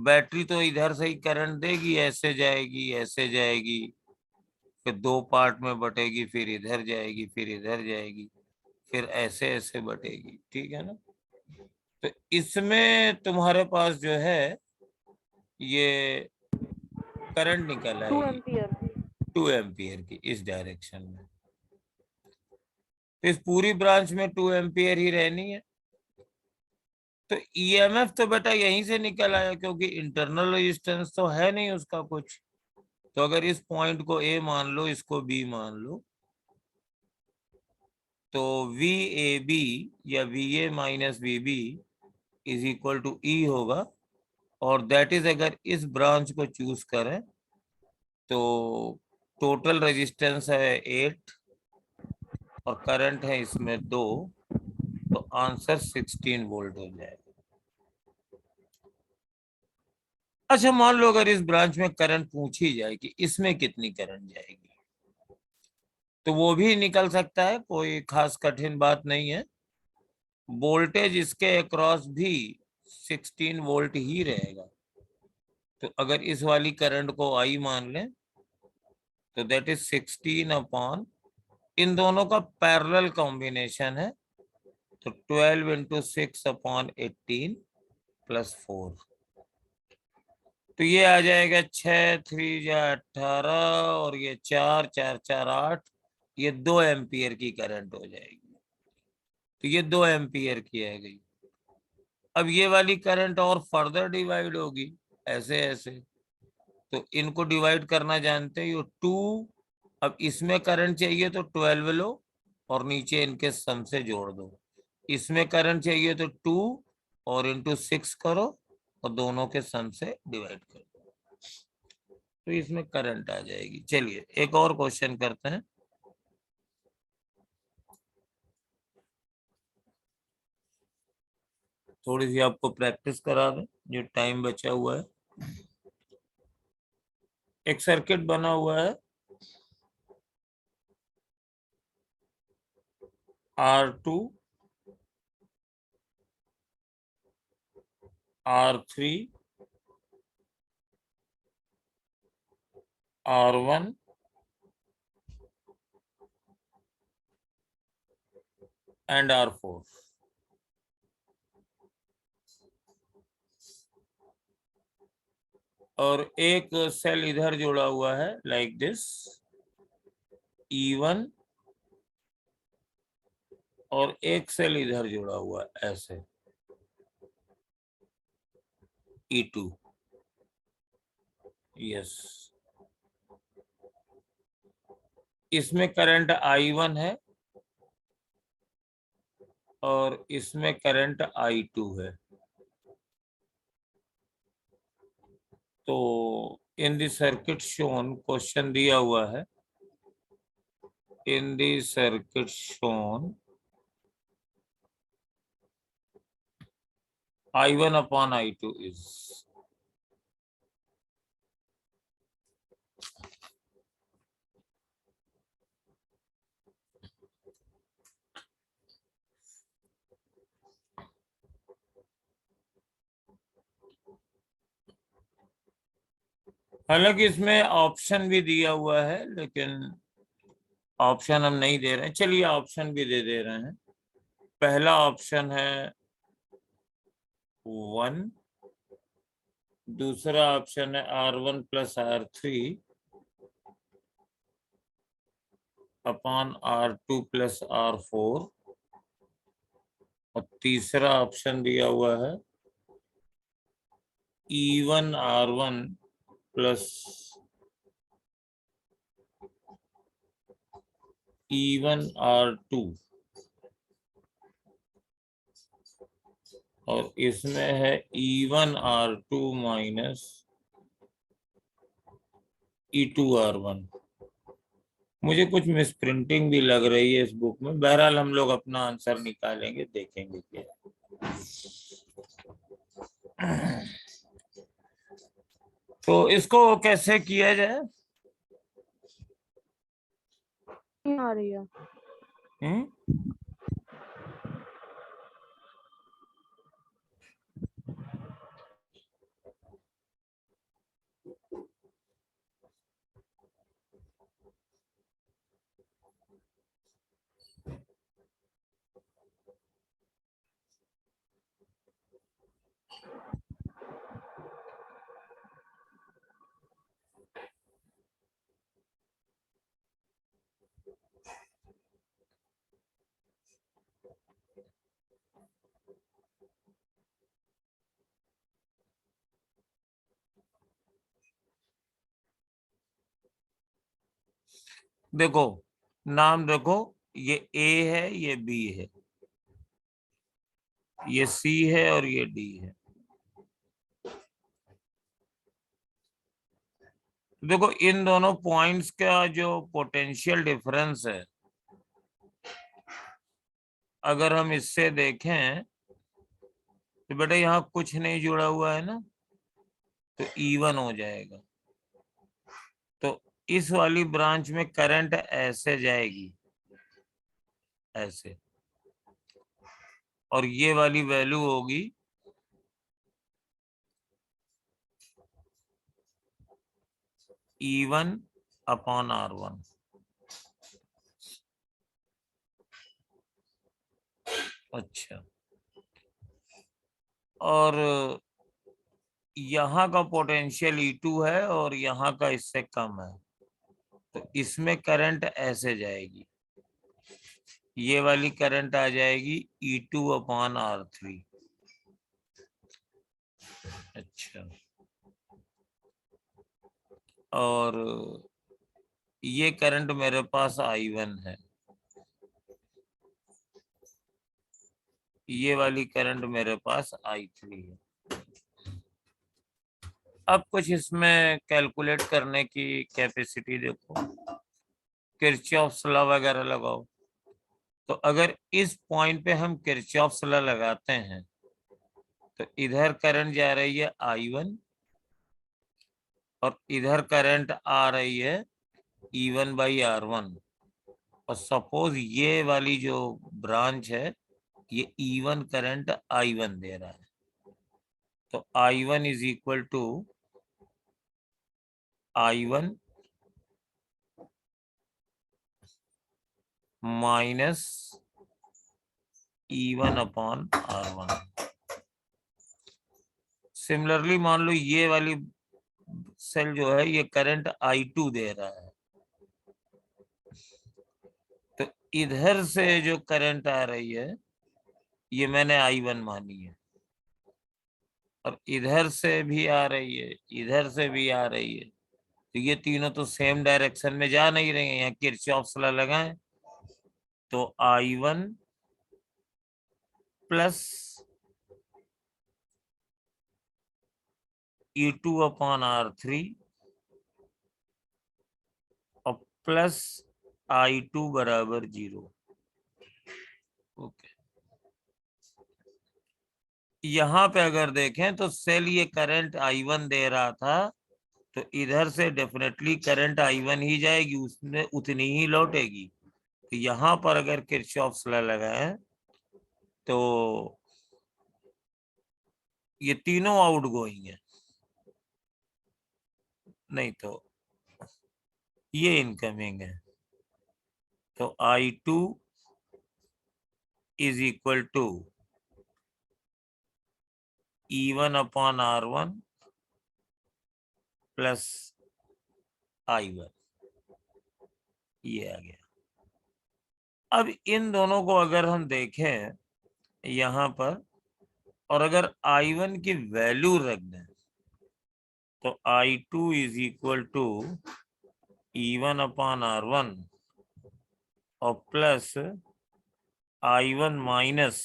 बैटरी तो इधर से ही करंट देगी, ऐसे जाएगी ऐसे जाएगी, फिर दो पार्ट में बटेगी, फिर इधर जाएगी फिर इधर जाएगी, फिर ऐसे ऐसे बटेगी, ठीक है ना। तो इसमें तुम्हारे पास जो है ये करंट निकल 2 आएगी एम्पियर 2 एम्पियर की इस डायरेक्शन में। तो इस पूरी ब्रांच में 2 एम्पियर ही रहनी है। तो ईएमएफ तो बेटा यहीं से निकल आया, क्योंकि इंटरनल रेजिस्टेंस तो है नहीं उसका कुछ। तो अगर इस पॉइंट को ए मान लो, इसको बी मान लो, तो वी ए बी या V A minus V B is equal to E होगा। और दैट इज, अगर इस ब्रांच को चूज करें तो टोटल रेजिस्टेंस है 8 और करंट है इसमें 2, तो आंसर 16 वोल्ट हो जाएगा। अच्छा, मान लो अगर इस ब्रांच में करंट पूछी जाए कि इसमें कितनी करंट जाएगी, तो वो भी निकल सकता है, कोई खास कठिन बात नहीं है। वोल्टेज इसके अक्रॉस भी 16 वोल्ट ही रहेगा। तो अगर इस वाली करंट को आई मान लें तो दैट इज 16 अपॉन, इन दोनों का पैरेलल कॉम्बिनेशन है, तो 12 इंटू 6 अपॉन 18 प्लस 4। तो ये आ जाएगा 6 3 जा 18 और ये 4 4 4 8, ये 2 एम्पियर की करंट हो जाएगी। तो ये 2 एम्पियर की आ गई। अब ये वाली करंट और फर्दर डिवाइड होगी ऐसे ऐसे, तो इनको डिवाइड करना जानते हो 2। अब इसमें करंट चाहिए तो 12 लो और नीचे इनके सम से जोड़ दो। इसमें करंट चाहिए तो 2 और इंटू 6 करो और दोनों के सम से डिवाइड कर दो, तो इसमें करंट आ जाएगी। चलिए एक और क्वेश्चन करते हैं। थोड़ी सी आपको प्रैक्टिस करा दें जो टाइम बचा हुआ है। एक सर्किट बना हुआ है R2 R3 R1 and R4। और एक सेल इधर जुड़ा हुआ है लाइक दिस E1, और एक सेल इधर जुड़ा हुआ है ऐसे E2। यस, इसमें करंट I1 है और इसमें करंट I2 है। तो in the circuit shown, question दिया हुआ है, in the circuit shown I1 upon I2 is, हालांकि इसमें ऑप्शन भी दिया हुआ है, लेकिन ऑप्शन हम नहीं दे रहे हैं, चलिए ऑप्शन भी दे रहे हैं। पहला ऑप्शन है 1, दूसरा ऑप्शन है R1 plus R3 upon R2 plus R4, और तीसरा ऑप्शन दिया हुआ है E1 R1 plus E1 R2, और इसमें है E1 R2 minus E2 R1। मुझे कुछ मिस प्रिंटिंग भी लग रही है इस बुक में, बहरहाल हम लोग अपना आंसर निकालेंगे, देखेंगे क्या। तो इसको कैसे किया जाए? नहीं आ रही है। हम्म? देखो, नाम देखो, ये A है, ये B है, ये C है और ये D है। देखो इन दोनों पॉइंट्स का जो पोटेंशियल डिफरेंस है, अगर हम इससे देखें तो बेटा यहाँ कुछ नहीं जुड़ा हुआ है ना, तो E1 हो जाएगा। तो इस वाली ब्रांच में करंट ऐसे जाएगी, ऐसे, और ये वाली वैल्यू होगी E1 अपॉन R1। अच्छा, और यहाँ का पोटेंशियल E2 है और यहाँ का इससे कम है, तो इसमें करंट ऐसे जाएगी, ये वाली करंट आ जाएगी E2 अपॉन R3। अच्छा, और ये करंट मेरे पास I1 है, ये वाली करंट मेरे पास I3 है। अब कुछ इसमें कैलकुलेट करने की कैपेसिटी देखो, किरचॉफ्स लॉ वगैरह लगाओ। तो अगर इस पॉइंट पे हम किरचॉफ्स लॉ लगाते हैं तो इधर करंट जा रही है I1 और इधर करंट आ रही है E1 बाई R1, और सपोज ये वाली जो ब्रांच है ये E1 करंट I1 दे रहा है, तो I1 is equal to I1 minus E1 upon R1। Similarly मान लो ये वाली सेल जो है ये करंट I2 दे रहा है, तो इधर से जो करंट आ रही है ये मैंने I1 मानी है, और इधर से भी आ रही है, इधर से भी आ रही है, तो ये तीनों तो सेम डायरेक्शन में जा नहीं रही हैं। यहाँ किरचॉफ्स लॉ लगाएं तो I1 plus E2 upon R3 और प्लस I2 बराबर 0। ओके, यहाँ पे अगर देखें तो सेल ये करंट I1 दे रहा था, तो इधर से डेफिनेटली करंट I1 ही जाएगी, उसमें उतनी ही लौटेगी। तो यहाँ पर अगर किरचॉफ्स लॉ लगाएं तो ये तीनों आउट गोइंग है, नहीं तो ये इनकमिंग है। तो I2 is equal to E1 upon R1 plus I1, ये आ गया। अब इन दोनों को अगर हम देखें यहां पर, और अगर I1 की वैल्यू रख दें, तो I2 is equal to E1 upon R1 और plus I1 minus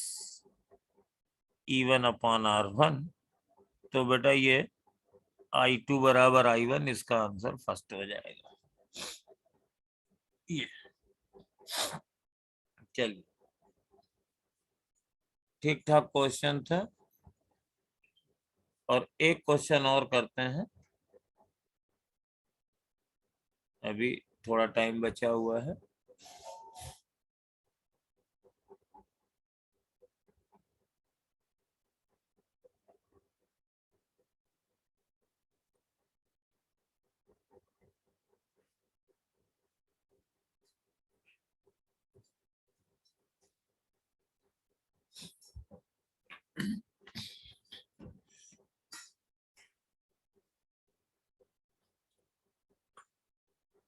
E1 upon R1। तो बेटा ये I2 बराबर I1, इसका आंसर फर्स्ट हो जाएगा। ये चलिए, ठीक ठाक क्वेश्चन था। और एक क्वेश्चन और करते हैं, अभी थोड़ा टाइम बचा हुआ है।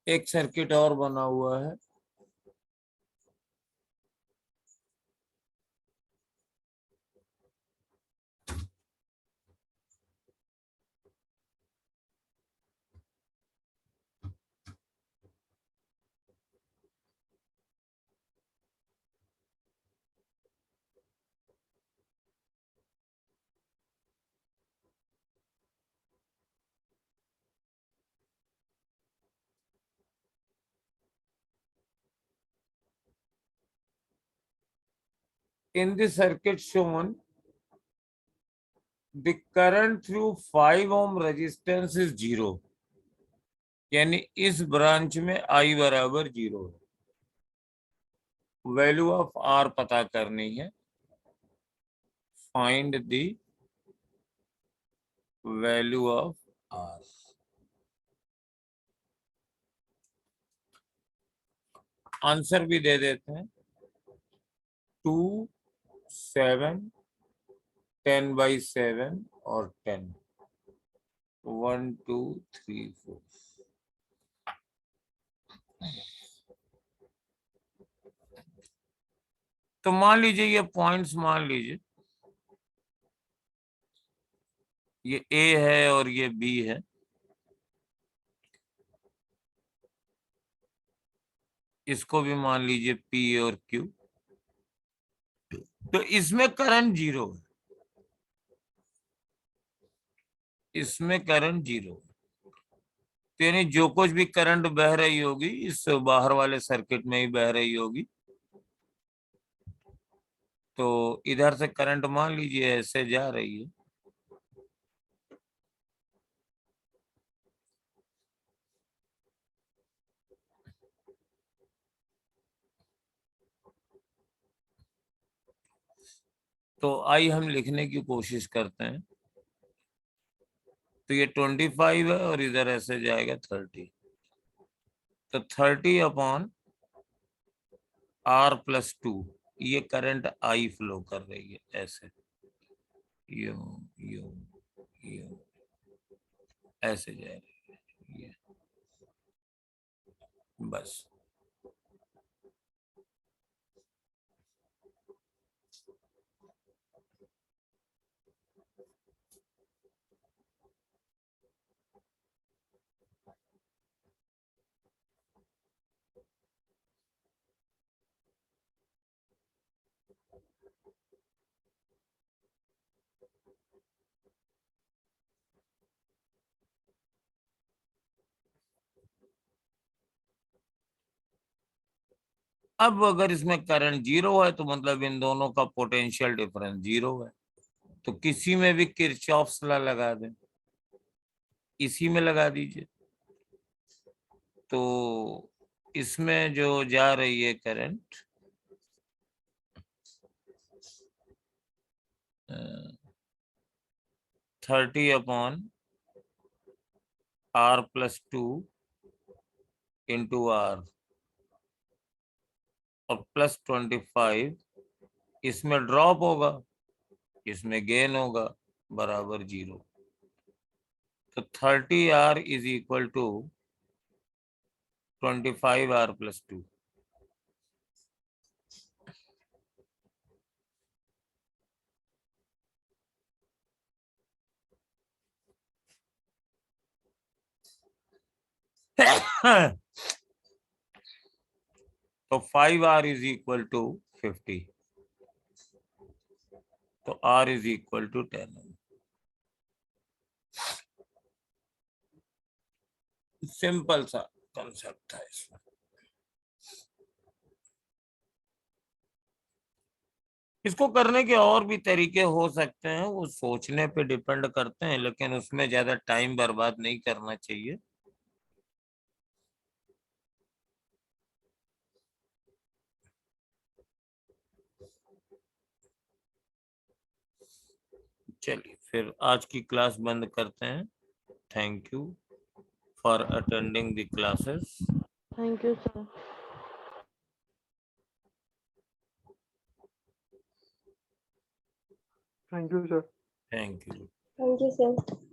एक सर्किट और बना हुआ है। In the circuit shown, the current through 5 ohm resistance is 0, यानी इस ब्रांच में I बराबर 0 है। वैल्यू ऑफ R पता करनी है। Find the value of R। Answer भी दे देते हैं, 2, 7, 10/7 और 10, 1, 2, 3, 4। तो मान लीजिए ये पॉइंट्स, मान लीजिए ये A है और ये B है। इसको भी मान लीजिए P और Q। तो इसमें करंट 0 है, इसमें करंट 0 है। तो यानी जो कुछ भी करंट बह रही होगी इस बाहर वाले सर्किट में ही बह रही होगी। तो इधर से करंट मान लीजिए ऐसे जा रही है। तो आई हम लिखने की कोशिश करते हैं। तो ये 25 है और इधर ऐसे जाएगा 30। तो 30 अपॉन R+2, ये करंट आई फ्लो कर रही है ऐसे, यूं यूं यूं ऐसे जा रही है ये, बस। अब अगर इसमें करंट 0 है तो मतलब इन दोनों का पोटेंशियल डिफरेंस 0 है। तो किसी में भी किरचॉफ्स लॉ लगा दें, इसी में लगा दीजिए। तो इसमें जो जा रही है current 30 upon R+2 into R, और प्लस 25 इसमें ड्रॉप होगा, इसमें गेन होगा, बराबर 0। तो 30R is equal to 25R plus 2। तो 5R इज इक्वल टू 50, तो R is equal to 10। Simple सा कंसेप्ट था इसमें। इसको करने के और भी तरीके हो सकते हैं, वो सोचने पे डिपेंड करते हैं, लेकिन उसमें ज्यादा टाइम बर्बाद नहीं करना चाहिए। चलिए फिर आज की क्लास बंद करते हैं। Thank you for attending the classes. Thank you sir. Thank you, sir. Thank you. Thank you, sir.